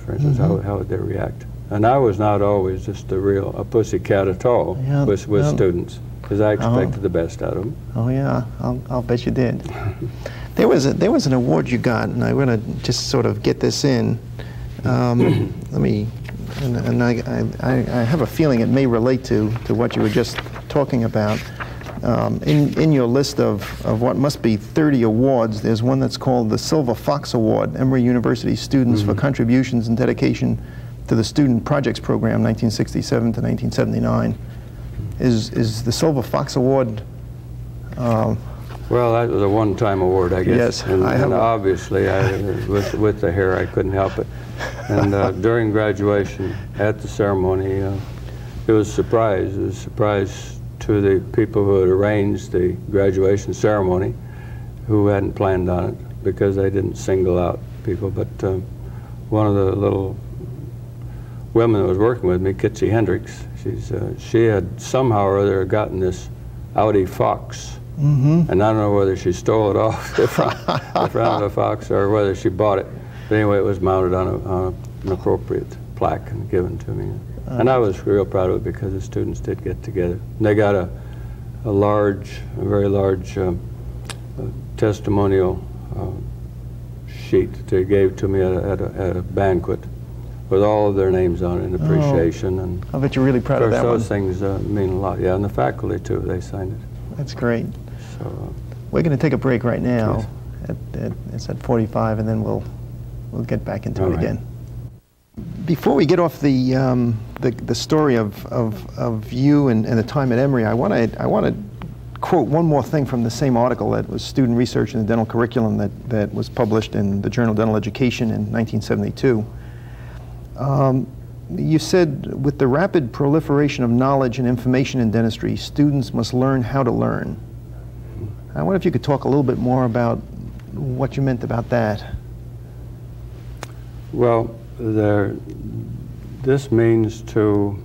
for instance, how would they react? And I was not always just a pussycat at all with students, because I expected the best out of them. Oh yeah, I'll bet you did. There was an award you got, and I'm going to just sort of get this in. Let me, and I have a feeling it may relate to what you were just talking about. In your list of what must be 30 awards, there's one that's called the Silver Fox Award, Emery University Students for Contributions and Dedication to the Student Projects Program, 1967 to 1979. Is the Silver Fox Award? Well, that was a one-time award, I guess. Yes, and obviously, with the hair, I couldn't help it. And during graduation, at the ceremony, it was a surprise. It was a surprise to the people who had arranged the graduation ceremony, who hadn't planned on it, because they didn't single out people. But one of the little women that was working with me, Kitsy Hendricks, she had somehow or other gotten this Audi Fox. And I don't know whether she stole it off the front of the Fox or whether she bought it. But anyway, it was mounted on an appropriate plaque and given to me. And I was real proud of it because the students did get together. And they got a very large testimonial sheet that they gave to me at a banquet with all of their names on it in appreciation. And I bet you're really proud of that one. Those things mean a lot. Yeah, and the faculty too, they signed it. That's great. So we're going to take a break right now. It's at 45, and then we'll get back into it again. Before we get off the story of you and the time at Emery, I want to quote one more thing from the same article that was Student Research in the Dental Curriculum that was published in the Journal Dental Education in 1972. You said, with the rapid proliferation of knowledge and information in dentistry, students must learn how to learn. I wonder if you could talk a little bit more about what you meant about that. Well, this means that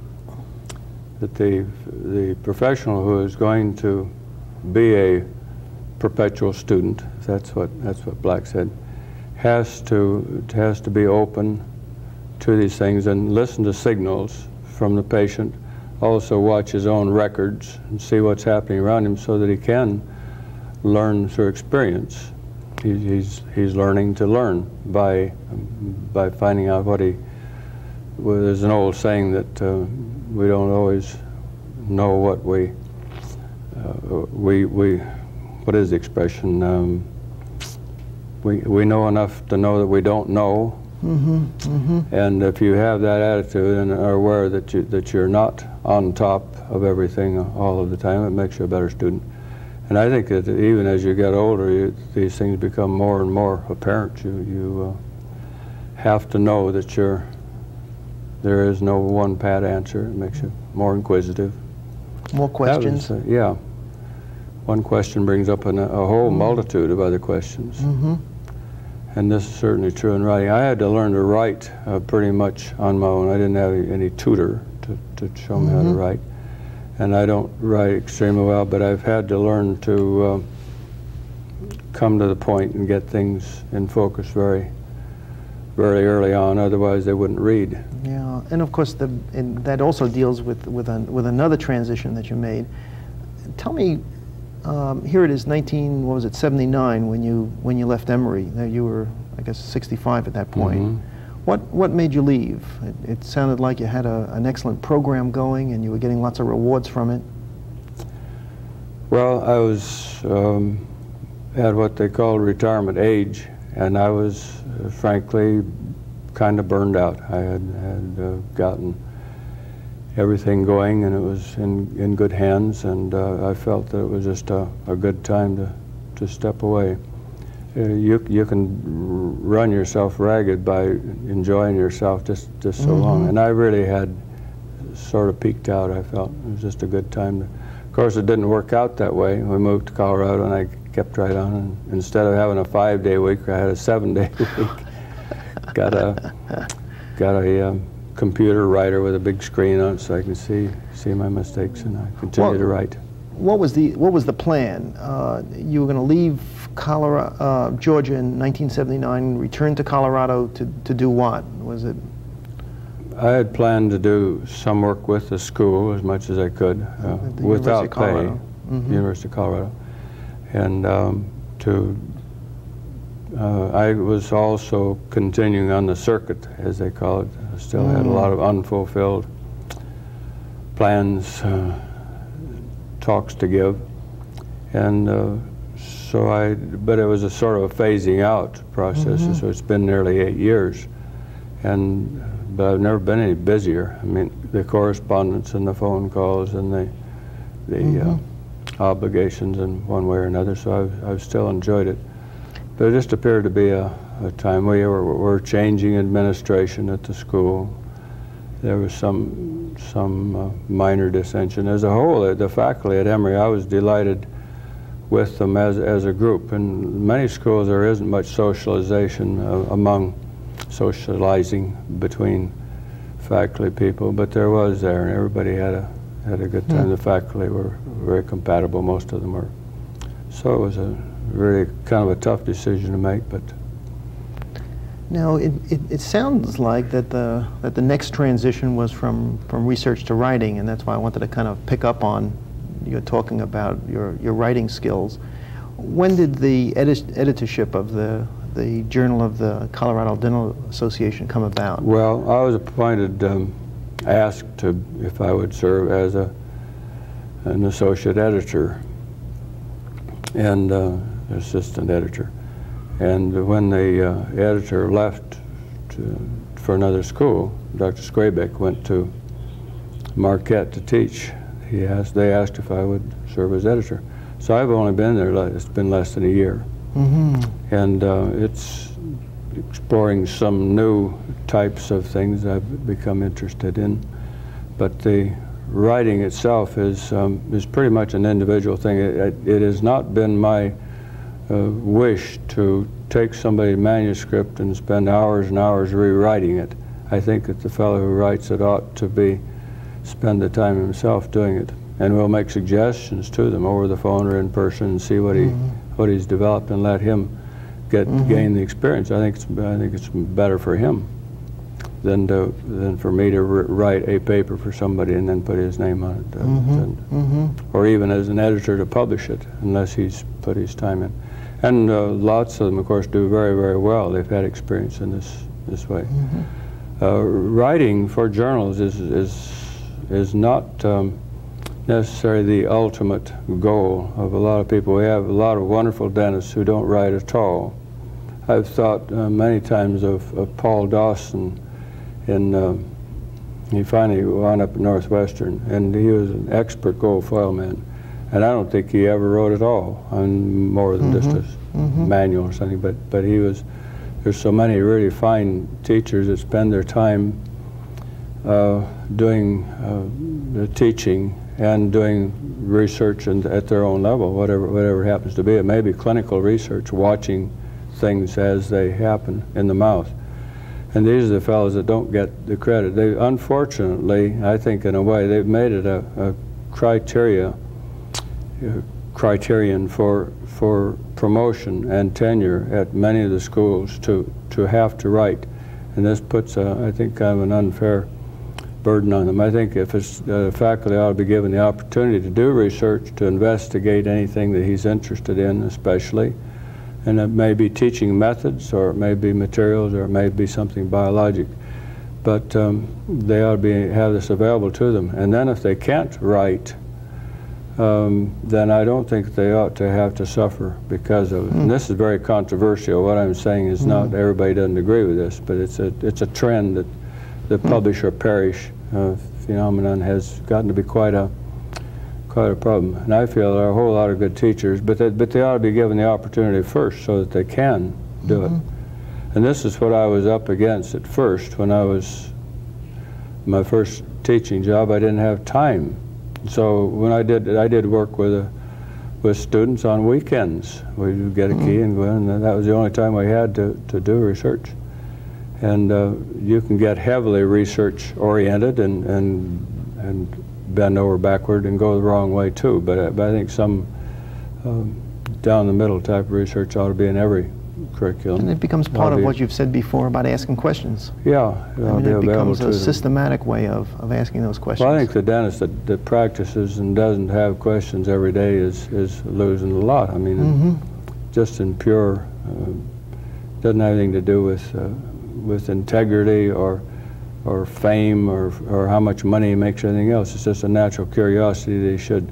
the professional who is going to be a perpetual student, if that's what Black said, has to be open to these things and listen to signals from the patient, also watch his own records and see what's happening around him so that he can learn through experience. He's learning to learn by finding out what well, there's an old saying that we don't always know what what is the expression? We know enough to know that we don't know. And if you have that attitude and are aware that you're not on top of everything all of the time, it makes you a better student. And I think that even as you get older, these things become more and more apparent. You have to know that there is no one pat answer. It makes you more inquisitive. More questions? Yeah. One question brings up a whole multitude of other questions. And this is certainly true in writing. I had to learn to write pretty much on my own. I didn't have any tutor to show me how to write. And I don't write extremely well, but I've had to learn to come to the point and get things in focus very, very early on. Otherwise, they wouldn't read. Yeah, and of course, that also deals with another transition that you made. Tell me, here it is, 79 when you left Emery. Now you were, I guess, 65 at that point. What made you leave? It sounded like you had an excellent program going and you were getting lots of rewards from it. Well, I was at what they call retirement age, and I was frankly kind of burned out. I had gotten everything going, and it was in good hands, and I felt that it was just a good time to step away. You can run yourself ragged by enjoying yourself just so long, and I really had sort of peaked out. I felt it was just a good time. Of course, it didn't work out that way. We moved to Colorado, and I kept right on, and instead of having a 5-day week, I had a 7-day week. Got a computer writer with a big screen on it so I can see my mistakes, and I continue to write. What was the plan? You were going to leave Georgia in 1979, return to Colorado to do what? Was it? I had planned to do some work with the school as much as I could without pay, University of Colorado, and I was also continuing on the circuit, as they call it. I still had a lot of unfulfilled plans, talks to give, and but it was a sort of a phasing out process. So it's been nearly 8 years, but I've never been any busier. I mean, the correspondence and the phone calls and the obligations in one way or another. So I've still enjoyed it. But it just appeared to be a time we were changing administration at the school. There was some minor dissension. As a whole, the faculty at Emery, I was delighted with them as a group. In many schools, there isn't much socializing between faculty people, but there was there, and everybody had a good time. The faculty were very compatible, most of them were. So it was a really kind of a tough decision to make, but. Now, it sounds like that the next transition was from research to writing, and that's why I wanted to kind of pick up on you talking about your writing skills. When did the editorship of the Journal of the Colorado Dental Association come about? Well, I was appointed, asked if I would serve as an associate editor and assistant editor. And when the editor left for another school, Dr. Squabeck went to Marquette to teach. They asked if I would serve as editor. So I've only been there, it's been less than a year. And it's exploring some new types of things I've become interested in. But the writing itself is pretty much an individual thing. It has not been my wish to take somebody's manuscript and spend hours and hours rewriting it. I think that the fellow who writes it ought to spend the time himself doing it, and we'll make suggestions to them over the phone or in person and see what he's developed and let him gain the experience. I think it's better for him than for me to write a paper for somebody and then put his name on it, or even as an editor to publish it, unless he's put his time in. And lots of them, of course, do very, very well. They've had experience in this way. Writing for journals is not necessarily the ultimate goal of a lot of people. We have a lot of wonderful dentists who don't write at all. I've thought many times of Paul Dawson. He finally wound up at Northwestern, and he was an expert gold foil man. And I don't think he ever wrote at all on more than just a manual or something. But there's so many really fine teachers that spend their time doing the teaching and doing research at their own level, whatever it happens to be. It may be clinical research, watching things as they happen in the mouth. And these are the fellows that don't get the credit. They, unfortunately, I think in a way, they've made it a criterion for promotion and tenure at many of the schools to have to write. And this puts, I think, kind of an unfair burden on them. I think if faculty ought to be given the opportunity to do research, to investigate anything that he's interested in, especially. And it may be teaching methods, or it may be materials, or it may be something biologic. But they ought to have this available to them. And then if they can't write, then I don't think they ought to have to suffer because of it. And this is very controversial. What I'm saying is not everybody doesn't agree with this, but it's a trend that the publish-or-perish phenomenon has gotten to be quite a problem. And I feel there are a whole lot of good teachers, but they ought to be given the opportunity first so that they can do it. And this is what I was up against at first. When I was my first teaching job, I didn't have time. So when I did work with students on weekends. We'd get a key and go in, and that was the only time we had to do research. And you can get heavily research oriented and bend over backward and go the wrong way too. But I think some down the middle type of research ought to be in every curriculum. And it becomes part of what you've said before about asking questions. Yeah, I mean, it becomes a systematic way of asking those questions. Well, I think the dentist that practices and doesn't have questions every day is losing a lot. I mean, just in pure, doesn't have anything to do with integrity or fame or how much money he makes or anything else. It's just a natural curiosity that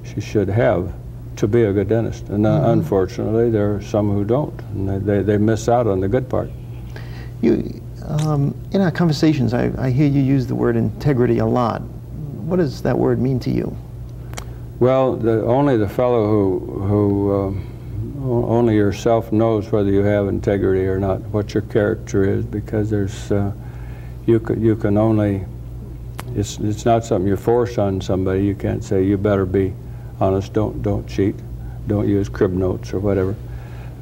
she should have to be a good dentist. And unfortunately, there are some who don't, and they miss out on the good part. You, in our conversations, I hear you use the word integrity a lot. What does that word mean to you? Well, only the fellow who only yourself knows whether you have integrity or not, what your character is, because there's you can only, it's not something you force on somebody. You can't say you better be honest, don't cheat, don't use crib notes or whatever.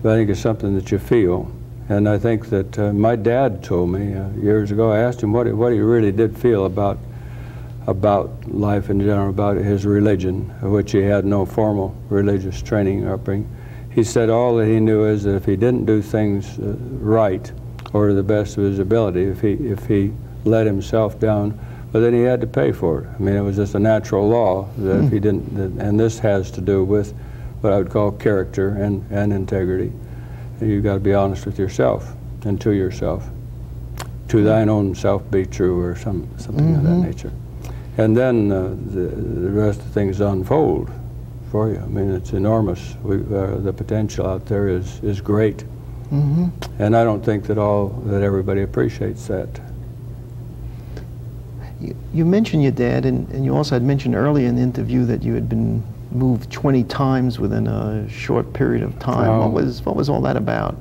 But I think it's something that you feel. And I think that my dad told me years ago, I asked him what he really did feel about life in general, about his religion, of which he had no formal religious training or upbringing. He said all that he knew is that if he didn't do things right or to the best of his ability, if he let himself down, but then he had to pay for it. I mean, it was just a natural law that if he didn't, and this has to do with what I would call character and integrity. You've got to be honest with yourself and to yourself. To thine own self be true, or something of that nature. And then the rest of the things unfold for you. I mean, it's enormous. The potential out there is great. And I don't think that everybody appreciates that. You mentioned your dad, and you also had mentioned earlier in the interview that you had been moved 20 times within a short period of time. What was all that about?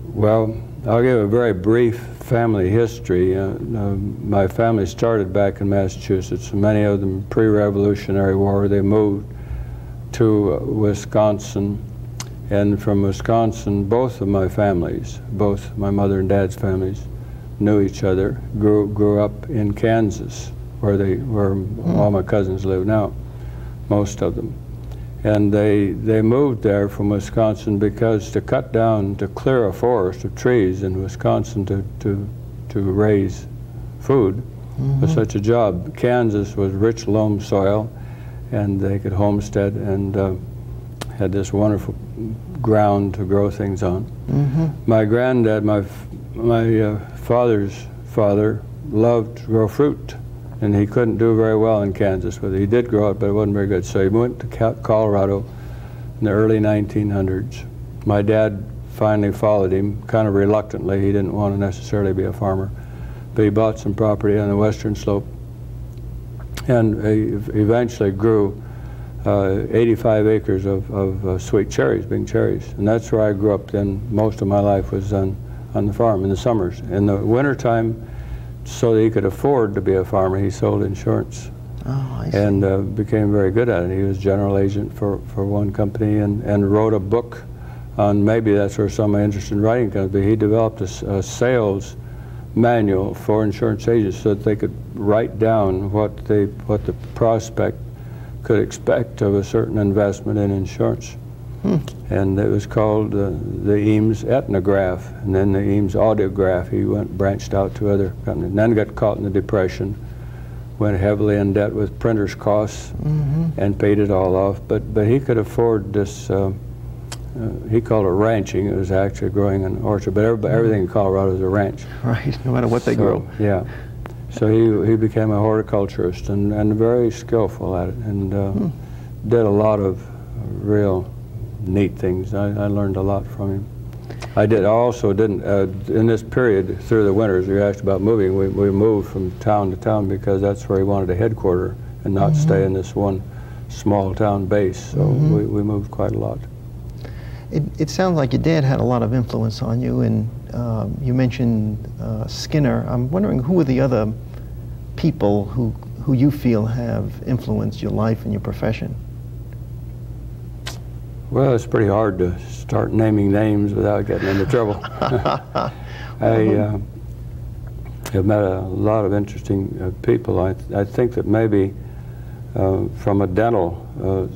Well, I'll give a very brief family history. My family started back in Massachusetts. Many of them pre-Revolutionary War. They moved to Wisconsin, and from Wisconsin, both of my families, both my mother and dad's families, knew each other, grew up in Kansas, where all my cousins live now, most of them. And they moved there from Wisconsin because to clear a forest of trees in Wisconsin to raise food was such a job. Kansas was rich loam soil, and they could homestead and had this wonderful ground to grow things on. My granddad, my father's father, loved to grow fruit, and he couldn't do very well in Kansas with it. He did grow it, but it wasn't very good. So he went to Colorado in the early 1900s. My dad finally followed him, kind of reluctantly. He didn't want to necessarily be a farmer, but he bought some property on the western slope, and he eventually grew 85 acres of sweet cherries, big cherries. And that's where I grew up then. Most of my life was on the farm in the summers. In the wintertime, so that he could afford to be a farmer, he sold insurance. Oh, I see. And became very good at it. He was general agent for one company and wrote a book on, maybe that's where some of my interest in writing comes, but he developed a sales manual for insurance agents so that they could write down what the prospect could expect of a certain investment in insurance. And it was called the Eames Ethnograph, and then the Eames Audiograph. He branched out to other companies, and then got caught in the Depression, went heavily in debt with printer's costs, and paid it all off. But he could afford this, he called it ranching. It was actually growing an orchard, but everything in Colorado is a ranch. Right, no matter what they grow. Yeah. So he became a horticulturist and very skillful at it, and did a lot of real neat things. I learned a lot from him. I also didn't, in this period, through the winters, you asked about moving, we moved from town to town because that's where he wanted a headquarter and not stay in this one small town base. So we moved quite a lot. It sounds like your dad had a lot of influence on you, and you mentioned Skinner. I'm wondering who are the other people who you feel have influenced your life and your profession? Well, it's pretty hard to start naming names without getting into trouble. I have met a lot of interesting people. I think that maybe from a dental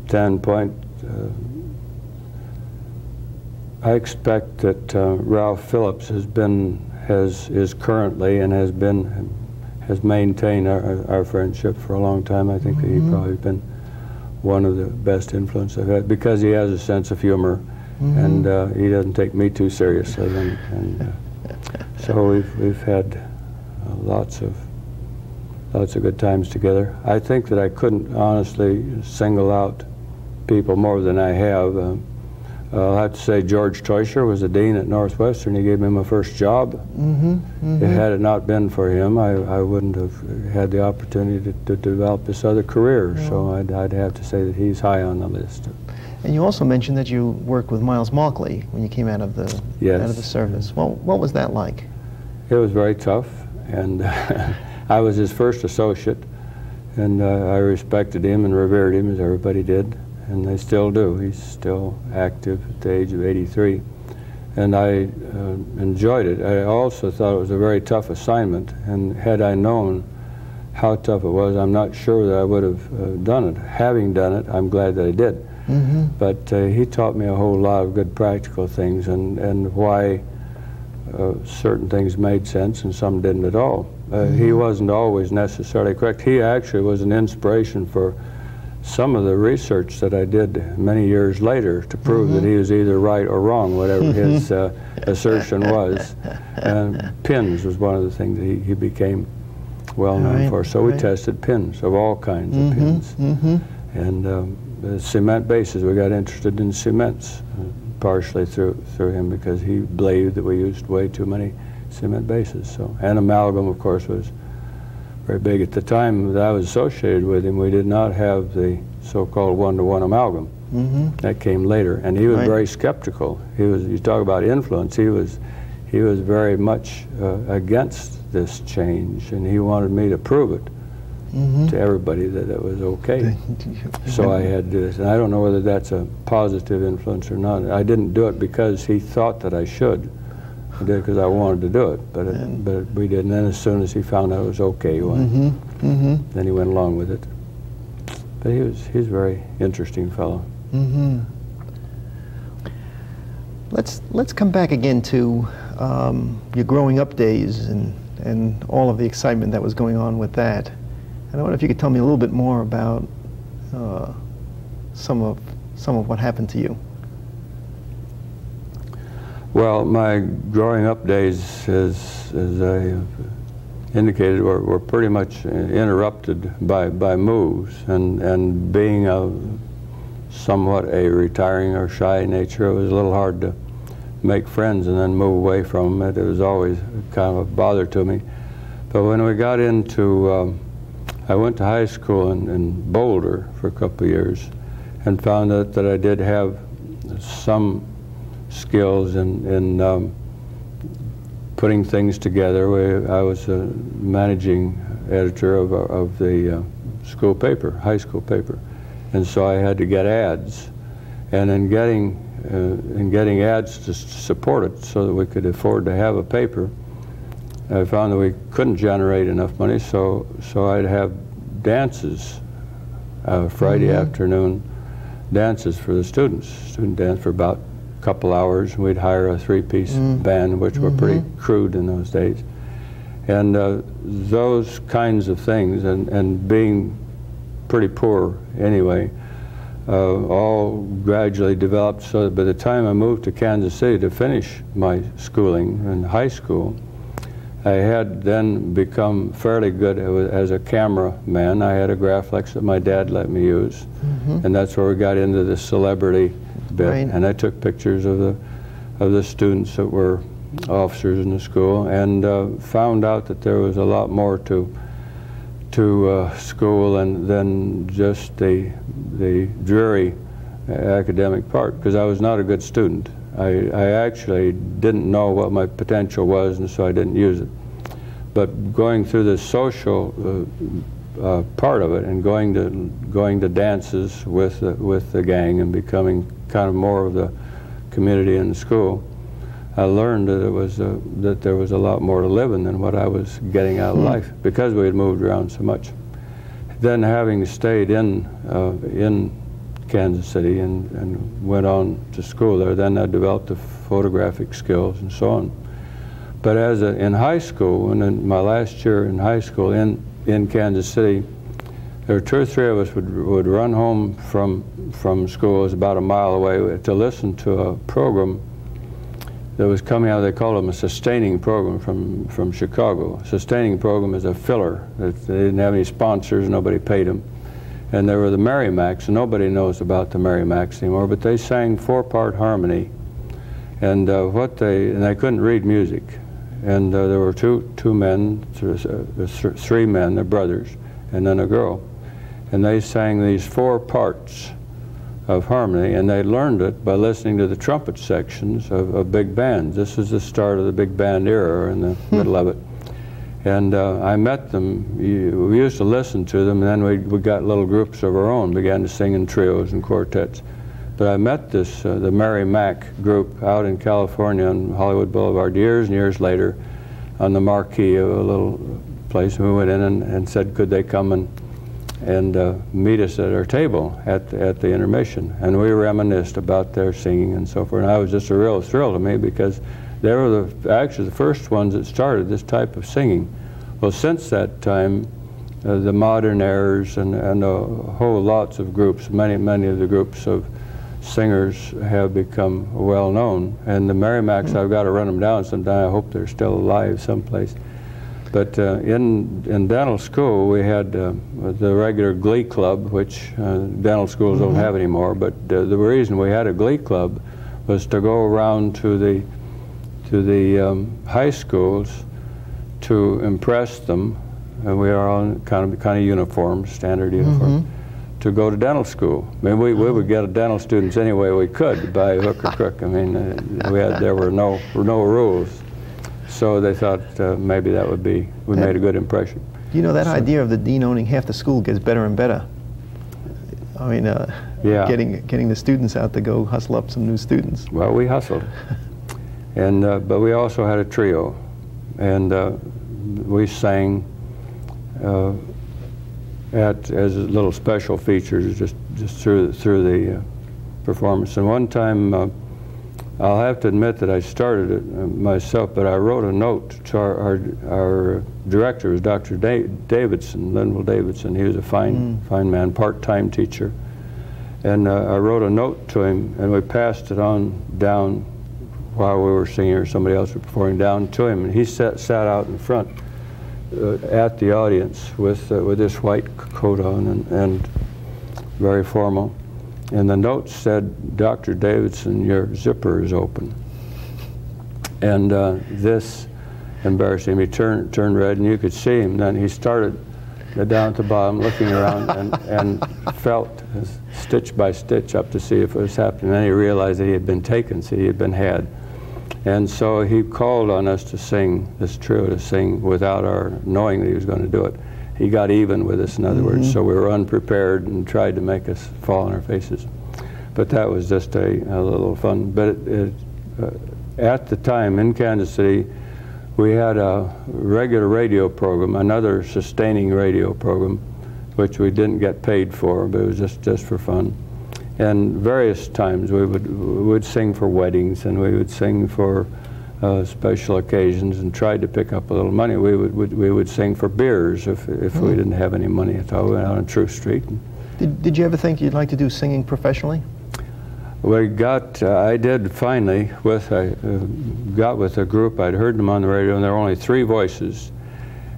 standpoint, I expect that Ralph Phillips is currently and has maintained our friendship for a long time. I think that he probably has been one of the best influences I've had because he has a sense of humor and he doesn't take me too seriously. And so we've had lots of good times together. I think that I couldn't honestly single out people more than I have. I'll have to say George Teuscher was the dean at Northwestern. He gave me my first job. Had it not been for him, I wouldn't have had the opportunity to develop this other career. So I'd have to say that he's high on the list. And you also mentioned that you worked with Miles Markley when you came out of the service. Well, what was that like? It was very tough, and I was his first associate, and I respected him and revered him as everybody did. And they still do. He's still active at the age of 83. And I enjoyed it. I also thought it was a very tough assignment, and had I known how tough it was, I'm not sure that I would have done it. Having done it, I'm glad that I did. But he taught me a whole lot of good practical things and why certain things made sense and some didn't at all. He wasn't always necessarily correct. He actually was an inspiration for some of the research that I did many years later to prove that he was either right or wrong, whatever his assertion was. And pins was one of the things that he became well known for. So we tested pins of all kinds of pins. And cement bases, we got interested in cements, partially through him because he believed that we used way too many cement bases. So, and amalgam, of course, was very big. At the time that I was associated with him, we did not have the so-called one-to-one amalgam. That came later, and he was very skeptical. You talk about influence, he was very much against this change, and he wanted me to prove it to everybody that it was okay. So I had to do this, and I don't know whether that's a positive influence or not. I didn't do it because he thought that I should. I did it because I wanted to do it, but we didn't. And then as soon as he found out it was okay, then he went along with it. But he's a very interesting fellow. Let's come back again to your growing up days and all of the excitement that was going on with that. And I wonder if you could tell me a little bit more about some of what happened to you. Well, my growing up days, as I indicated, were pretty much interrupted by moves, and being somewhat a retiring or shy nature, it was a little hard to make friends and then move away from it. It was always kind of a bother to me. But when we got into, I went to high school in Boulder for a couple of years and found out that I did have some skills in putting things together. I was a managing editor of the school paper, high school paper, and so I had to get ads, and in getting ads to support it so that we could afford to have a paper, I found that we couldn't generate enough money, so I'd have dances, Friday afternoon dances for the students, student dance for about couple hours, and we'd hire a three-piece band, which were pretty crude in those days. And those kinds of things, and being pretty poor anyway, all gradually developed so that by the time I moved to Kansas City to finish my schooling in high school, I had then become fairly good as a cameraman. I had a Graflex that my dad let me use, and that's where we got into the celebrity bit. Right. And I took pictures of the students that were officers in the school, and found out that there was a lot more to school than just the dreary academic part, because I was not a good student. I actually didn't know what my potential was, and so I didn't use it. But going through the social part of it, and going to dances with the gang, and becoming kind of more of the community in the school, I learned that that there was a lot more to living than what I was getting out of life, because we had moved around so much. Then, having stayed in Kansas City and went on to school there, then I developed the photographic skills and so on. But in high school, and in my last year in high school in Kansas City, there were 2 or 3 of us would run home from school. It was about a mile away, to listen to a program that was coming out. They called them a sustaining program from Chicago. A sustaining program is a filler. They didn't have any sponsors, nobody paid them. And there were the Merrimacs, and nobody knows about the Merrimacs anymore, but they sang 4-part harmony. And they couldn't read music. And there were two men, 3 men, they're brothers, and then a girl. And they sang these 4 parts of harmony, and they learned it by listening to the trumpet sections of big bands. This was the start of the big band era, in the middle of it. And I met them. We used to listen to them, and then we got little groups of our own, began to sing in trios and quartets. But I met the Mary Mac group out in California on Hollywood Boulevard years and years later, on the marquee of a little place. And we went in and said, could they come and meet us at our table at the intermission. And we reminisced about their singing and so forth. And I was just a real thrill to me, because they were actually the first ones that started this type of singing. Well, since that time, the Modern Airs and a whole lots of groups, many of the groups of singers have become well known. And the Merrimacs, I've got to run them down sometime. I hope they're still alive someplace. But in dental school, we had the regular glee club, which dental schools don't have anymore. But the reason we had a glee club was to go around to the high schools to impress them, and we are on kind of uniform, standard uniform, to go to dental school. I mean, we would get dental students any way we could, by hook or crook. I mean, there were no rules. So they thought maybe that would be, we made a good impression. You know, that idea of the dean owning half the school gets better and better. I mean, getting the students out to go hustle up some new students. Well, we hustled. And but we also had a trio, and we sang as little special features just through the performance. And one time, I'll have to admit that I started it myself, but I wrote a note to our director, was Dr. Davidson, Linville Davidson. He was a fine man, part-time teacher. And I wrote a note to him, and we passed it on down while we were singing, or somebody else was performing, down to him. And he sat out in front at the audience with this white coat on and very formal. And the note said, "Dr. Davidson, your zipper is open." And this embarrassed him. He turned red, and you could see him. Then he started down at the bottom, looking around, and felt stitch by stitch up to see if it was happening. Then he realized that he had been taken, see, he had been had. And so he called on us to sing, this trio to sing, without our knowing that he was going to do it. He got even with us, in other words, so we were unprepared and tried to make us fall on our faces. But that was just a little fun. But at the time in Kansas City, we had a regular radio program, another sustaining radio program, which we didn't get paid for, but it was just for fun. And various times we would sing for weddings, and we would sing for special occasions, and tried to pick up a little money. We would sing for beers if we didn't have any money at all. We went out on True Street. Did you ever think you'd like to do singing professionally? I did finally, got with a group. I'd heard them on the radio, and there were only 3 voices.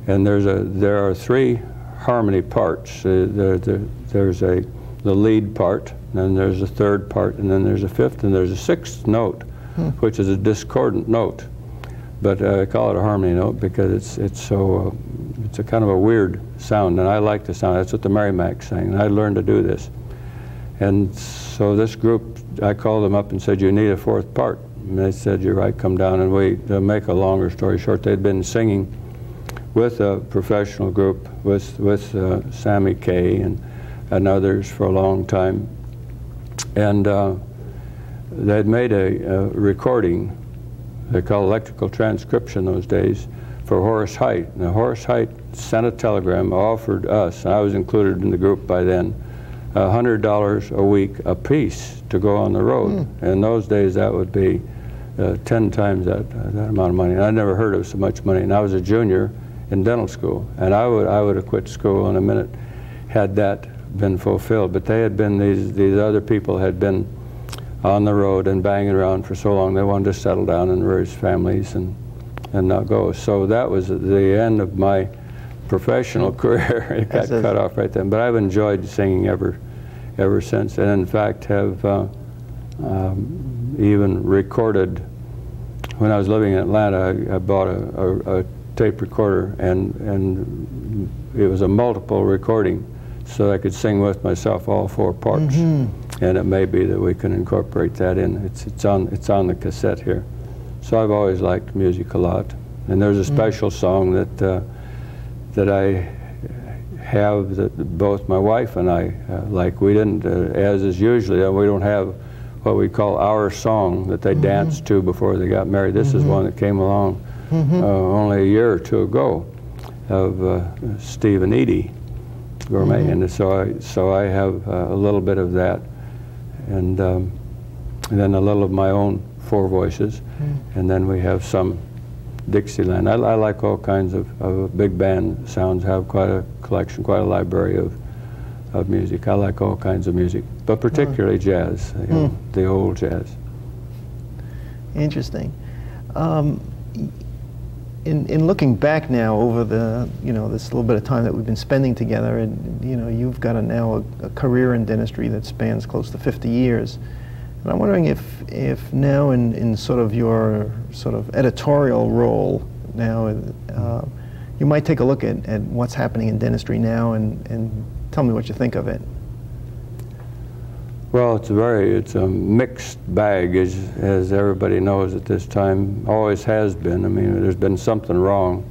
And there are 3 harmony parts. There's the lead part, and then there's a 3rd part, and then there's a 5th, and there's a 6th note, which is a discordant note. But I call it a harmony note because it's a kind of a weird sound, and I like the sound. That's what the Merrimack sang, and I learned to do this. And so this group, I called them up and said, "You need a 4th part." And they said, "You're right, come down." And to make a longer story short, they'd been singing with a professional group, with Sammy Kay and others for a long time. And they'd made a recording, they call electrical transcription those days, for Horace Height. Now Horace Height sent a telegram, offered us, and I was included in the group by then, $100 a week a piece to go on the road. In those days that would be 10 times that amount of money. And I'd never heard of so much money. And I was a junior in dental school, and I would have quit school in a minute had that been fulfilled. But they had been, these other people had been on the road and banging around for so long, they wanted to settle down and raise families and not go. So that was the end of my professional career. It got cut off right then. But I've enjoyed singing ever since, and in fact have even recorded. When I was living in Atlanta, I bought a tape recorder, and it was a multiple recording, so I could sing with myself all 4 parts. And it may be that we can incorporate that in. It's on the cassette here. So I've always liked music a lot, and there's a special song that I have that both my wife and I like. We didn't, as is usually, we don't have what we call our song that they danced to before they got married. This is one that came along only a year or 2 ago, of Steve and Edie Gourmet, and so I have a little bit of that, and then a little of my own 4 voices, and then we have some Dixieland. I like all kinds of big band sounds. I have quite a collection, quite a library of music. I like all kinds of music, but particularly jazz, the old jazz. Interesting. In looking back now over this little bit of time that we've been spending together, and you've got now a career in dentistry that spans close to 50 years. And I'm wondering if now in sort of your sort of editorial role now, you might take a look at what's happening in dentistry now and tell me what you think of it. Well, it's a mixed bag, as everybody knows at this time. Always has been. I mean, there's been something wrong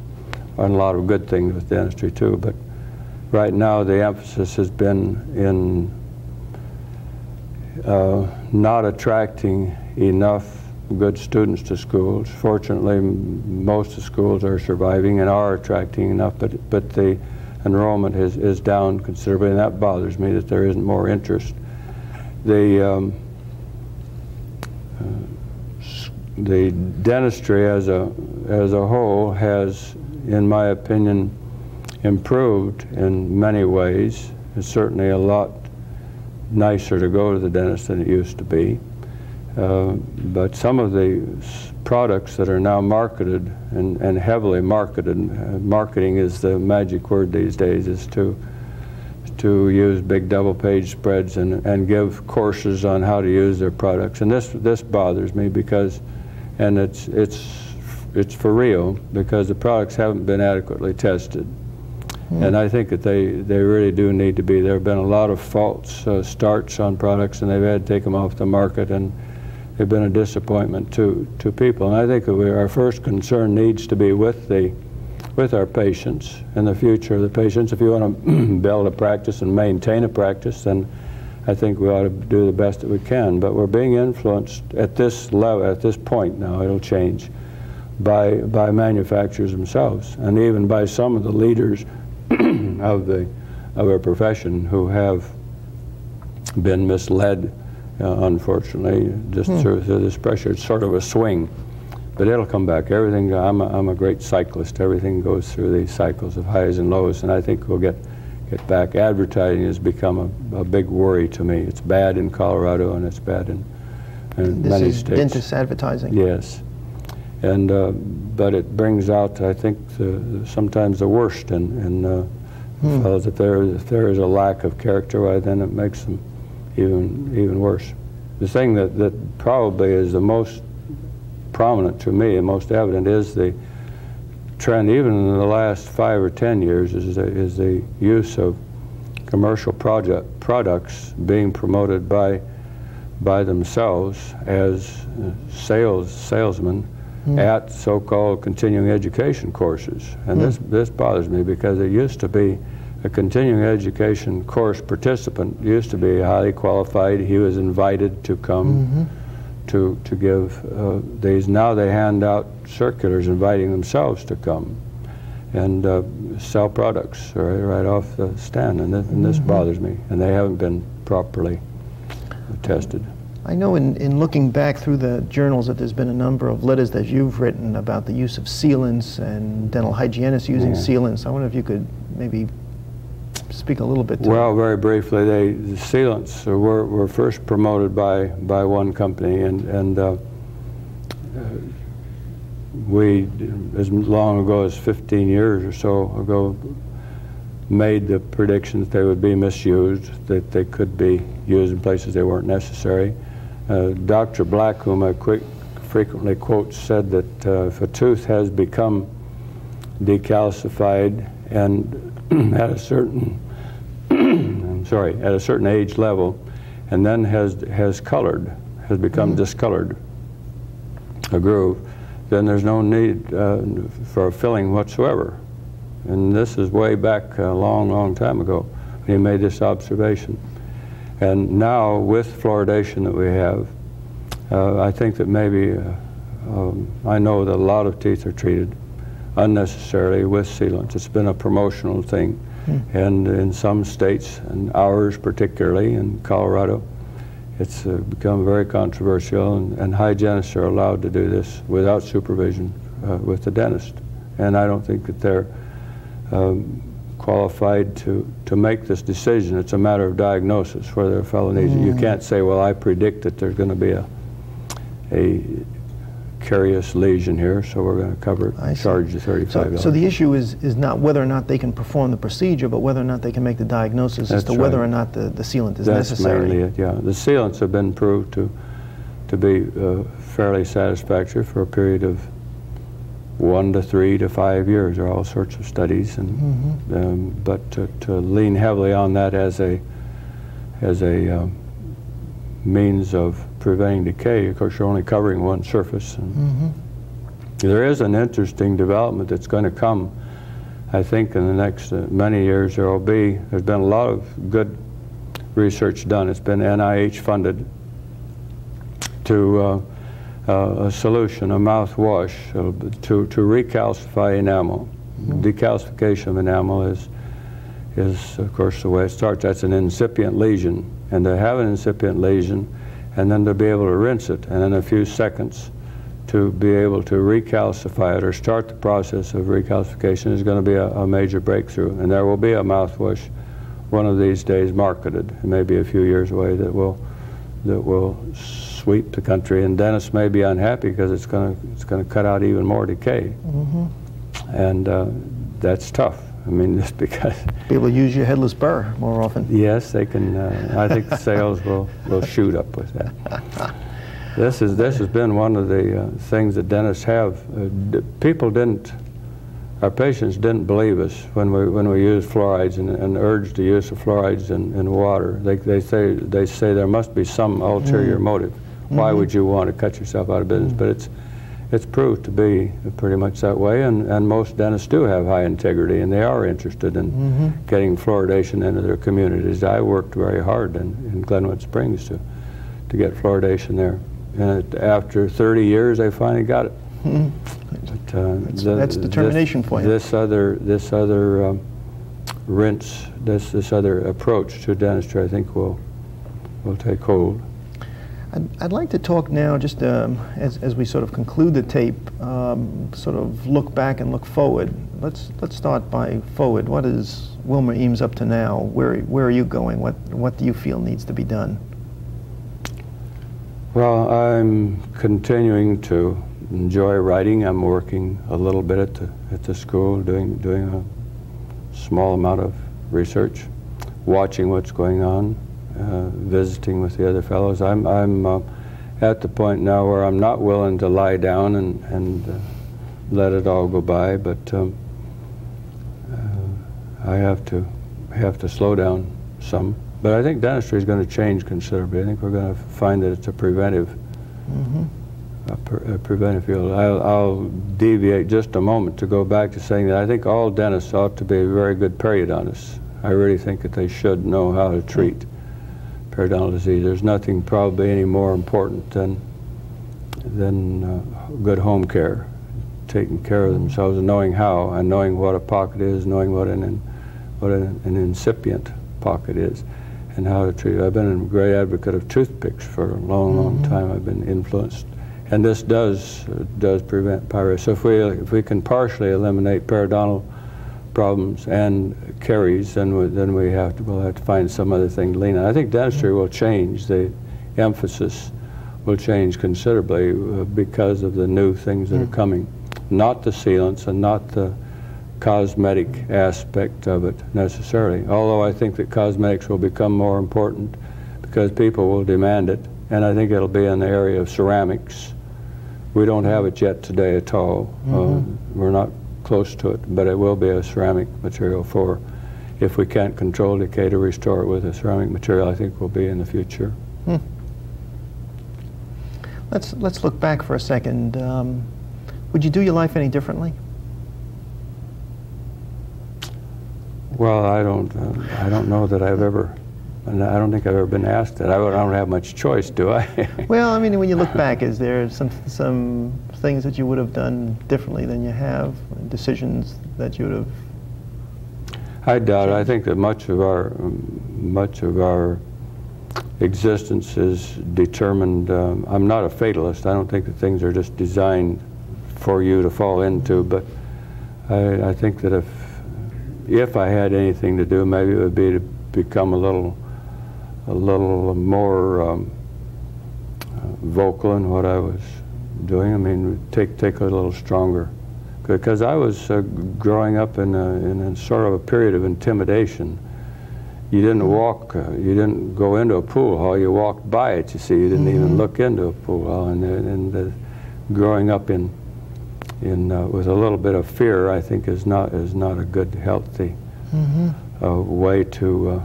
on a lot of good things with dentistry too, but right now the emphasis has been in not attracting enough good students to schools. Fortunately, most of the schools are surviving and are attracting enough, but the enrollment is down considerably, and that bothers me that there isn't more interest. The dentistry as a whole has, in my opinion, improved in many ways. It's certainly a lot nicer to go to the dentist than it used to be. But some of the products that are now marketed and heavily marketed, marketing is the magic word these days, is to use big double-page spreads and give courses on how to use their products. And this bothers me because, and it's for real, because the products haven't been adequately tested. And I think that they really do need to be. There have been a lot of false starts on products, and they've had to take them off the market, and they've been a disappointment to people. And I think that our first concern needs to be with our patients and the future of the patients. If you want to build a practice and maintain a practice, then I think we ought to do the best that we can. But we're being influenced at this level, at this point now, it'll change, by manufacturers themselves, and even by some of the leaders of our profession who have been misled, unfortunately, just through this pressure. It's sort of a swing, but it'll come back. Everything. I'm a great cyclist. Everything goes through these cycles of highs and lows, and I think we'll get back. Advertising has become a big worry to me. It's bad in Colorado, and it's bad in this many is states. dentist advertising. Yes, and but it brings out, I think, sometimes the worst in fellows. If there is a lack of character, well, then it makes them even worse. The thing that probably is the most prominent to me and most evident is the trend, even in the last 5 or 10 years, is the use of commercial products being promoted by themselves as salesmen at so-called continuing education courses. And this bothers me, because it used to be a continuing education course participant used to be highly qualified. He was invited to come to give these. Now they hand out circulars inviting themselves to come and sell products right off the stand, and this bothers me, and they haven't been properly tested. I know in looking back through the journals that there's been a number of letters that you've written about the use of sealants and dental hygienists using sealants. I wonder if you could maybe speak a little bit to Well, very briefly, the sealants were first promoted by one company, and we, as long ago as 15 years or so ago, made the prediction that they would be misused, that they could be used in places they weren't necessary. Dr. Black, whom I frequently quote, said that if a tooth has become decalcified and at a certain at a certain age level, and then has become discolored, a groove, then there's no need for a filling whatsoever. And this is way back a long time ago when he made this observation. And now, with fluoridation that we have, I think that maybe, I know that a lot of teeth are treated unnecessarily with sealants. It's been a promotional thing. And in some states, and ours particularly, in Colorado, it's become very controversial, and hygienists are allowed to do this without supervision with the dentist. And I don't think that they're qualified to make this decision. It's a matter of diagnosis, whether a fellow needs it. You can't say, well, I predict that there's going to be a carious lesion here, so we're going to cover it and charge you $35. So the issue is not whether or not they can perform the procedure, but whether or not they can make the diagnosis as to whether or not the sealant is necessary. That's mainly it, yeah. The sealants have been proved to be fairly satisfactory for a period of 1 to 3 to 5 years. There are all sorts of studies, and but to lean heavily on that as a means of preventing decay, of course, you're only covering one surface. And there is an interesting development that's going to come, I think, in the next many years. There's been a lot of good research done. It's been NIH funded to a solution, a mouthwash to recalcify enamel. Decalcification of enamel is, of course, the way it starts. That's an incipient lesion, and to have an incipient lesion, and then to be able to rinse it, and in a few seconds to be able to recalcify it or start the process of recalcification is going to be a major breakthrough. And there will be a mouthwash one of these days marketed. It may be a few years away that will sweep the country, and dentists may be unhappy because it's going to cut out even more decay. And that's tough. I mean, just because people use your headless burr more often. Yes, they can. I think the sales will shoot up with that. This has been one of the things that dentists have. Our patients didn't believe us when we used fluorides and urged the use of fluorides in water. They say there must be some ulterior motive. Why would you want to cut yourself out of business? But it's proved to be pretty much that way, and most dentists do have high integrity, and they are interested in getting fluoridation into their communities. I worked very hard in Glenwood Springs to get fluoridation there, and after 30 years, they finally got it. But, that's determination for you. This other rinse, this other approach to dentistry, I think will take hold. I'd like to talk now, just as we sort of conclude the tape, sort of look back and look forward. Let's start by forward. What is Wilmer Eames up to now? Where are you going? What do you feel needs to be done? Well, I'm continuing to enjoy writing. I'm working a little bit at the school, doing a small amount of research, watching what's going on, visiting with the other fellows. I'm at the point now where I'm not willing to lie down and let it all go by, but I have to slow down some. But I think dentistry is going to change considerably. I think we're going to find that it's a preventive, a preventive field. I'll deviate just a moment to go back to saying that I think all dentists ought to be very good periodontists. I really think that they should know how to treat periodontal disease. There's nothing probably any more important than good home care, taking care of themselves and knowing how, and knowing what a pocket is, knowing what an incipient pocket is, and how to treat it. I've been a great advocate of toothpicks for a long, long time. I've been influenced, and this does prevent pyrethrosis. So if we can partially eliminate periodontal problems and caries, then we'll have to find some other thing to lean on. I think dentistry will change. The emphasis will change considerably because of the new things that are coming. Not the sealants and not the cosmetic aspect of it necessarily, although I think that cosmetics will become more important because people will demand it, and I think it'll be in the area of ceramics. We don't have it yet today at all. We're not close to it, but it will be a ceramic material for, if we can't control decay, to restore it with a ceramic material, I think will be in the future. Let's look back for a second. Would you do your life any differently? Well, I don't know that I've ever, and I don't think I've ever been asked that. I don't have much choice, do I? Well, I mean, when you look back, is there some things that you would have done differently than you have, decisions that you would have? I doubt it. I think that much of our existence is determined. I'm not a fatalist. I don't think that things are just designed for you to fall into, but I think that if I had anything to do, maybe it would be to become a little more vocal in what I was doing. I mean, take a little stronger, because I was growing up in a sort of a period of intimidation. You didn't walk, you didn't go into a pool hall. You walked by it. You see, you didn't even look into a pool hall. And growing up with a little bit of fear, I think is not a good, healthy way to.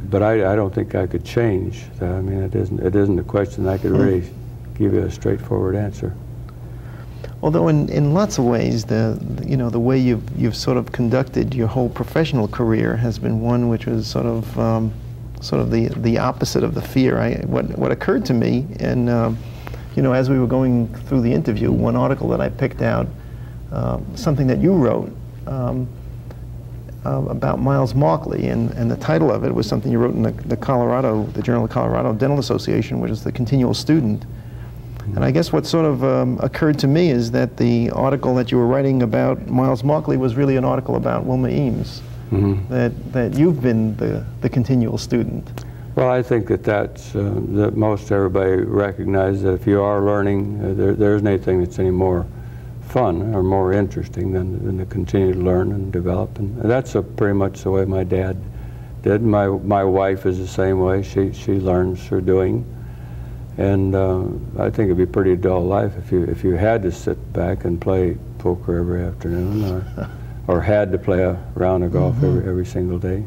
But I don't think I could change that. I mean, it isn't a question I could really give you a straightforward answer. Although in lots of ways, the way you've sort of conducted your whole professional career has been one which was sort of the opposite of the fear. What occurred to me, and as we were going through the interview, one article that I picked out, something that you wrote about Miles Markley, and the title of it was something you wrote in the Journal of Colorado Dental Association, which is the continual student. And I guess what sort of occurred to me is that the article that you were writing about Miles Markley was really an article about Wilmer Eames, that you've been the continual student. Well, I think that most everybody recognizes that if you are learning, there isn't anything that's any more fun or more interesting than to continue to learn and develop. And that's pretty much the way my dad did. My wife is the same way. She learns through doing. And I think it'd be a pretty dull life if you had to sit back and play poker every afternoon, or had to play a round of golf every single day,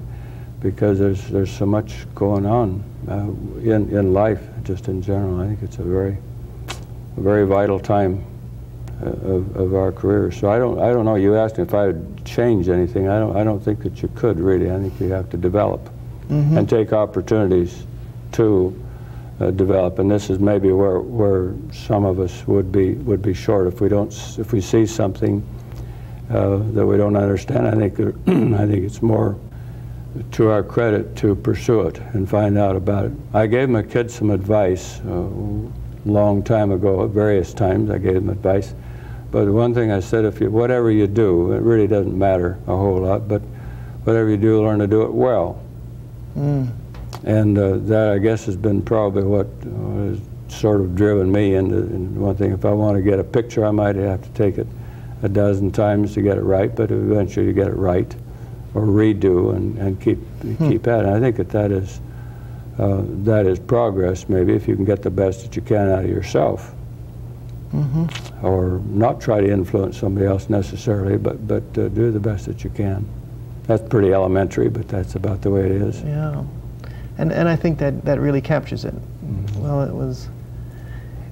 because there's so much going on in life, just in general. I think it's a very vital time of our career. So I don't know. You asked me if I would change anything. I don't think that you could really. I think you have to develop and take opportunities to develop, and this is maybe where some of us would be short if we see something that we don't understand. I think it's more to our credit to pursue it and find out about it. I gave my kids some advice a long time ago. At various times I gave them advice, but the one thing I said, whatever you do, it really doesn't matter a whole lot, but whatever you do, learn to do it well. And that, I guess, has been probably what has sort of driven me into one thing. If I want to get a picture, I might have to take it a dozen times to get it right, but eventually you get it right, or redo and keep at it. And I think that is progress, maybe, if you can get the best that you can out of yourself. Or not try to influence somebody else necessarily, but do the best that you can. That's pretty elementary, but that's about the way it is. Yeah, and I think that really captures it. Well,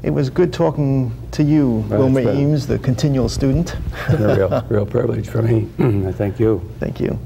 it was good talking to you, Wilmer Eames, the continual student. It's been a real privilege for me. I thank you. Thank you.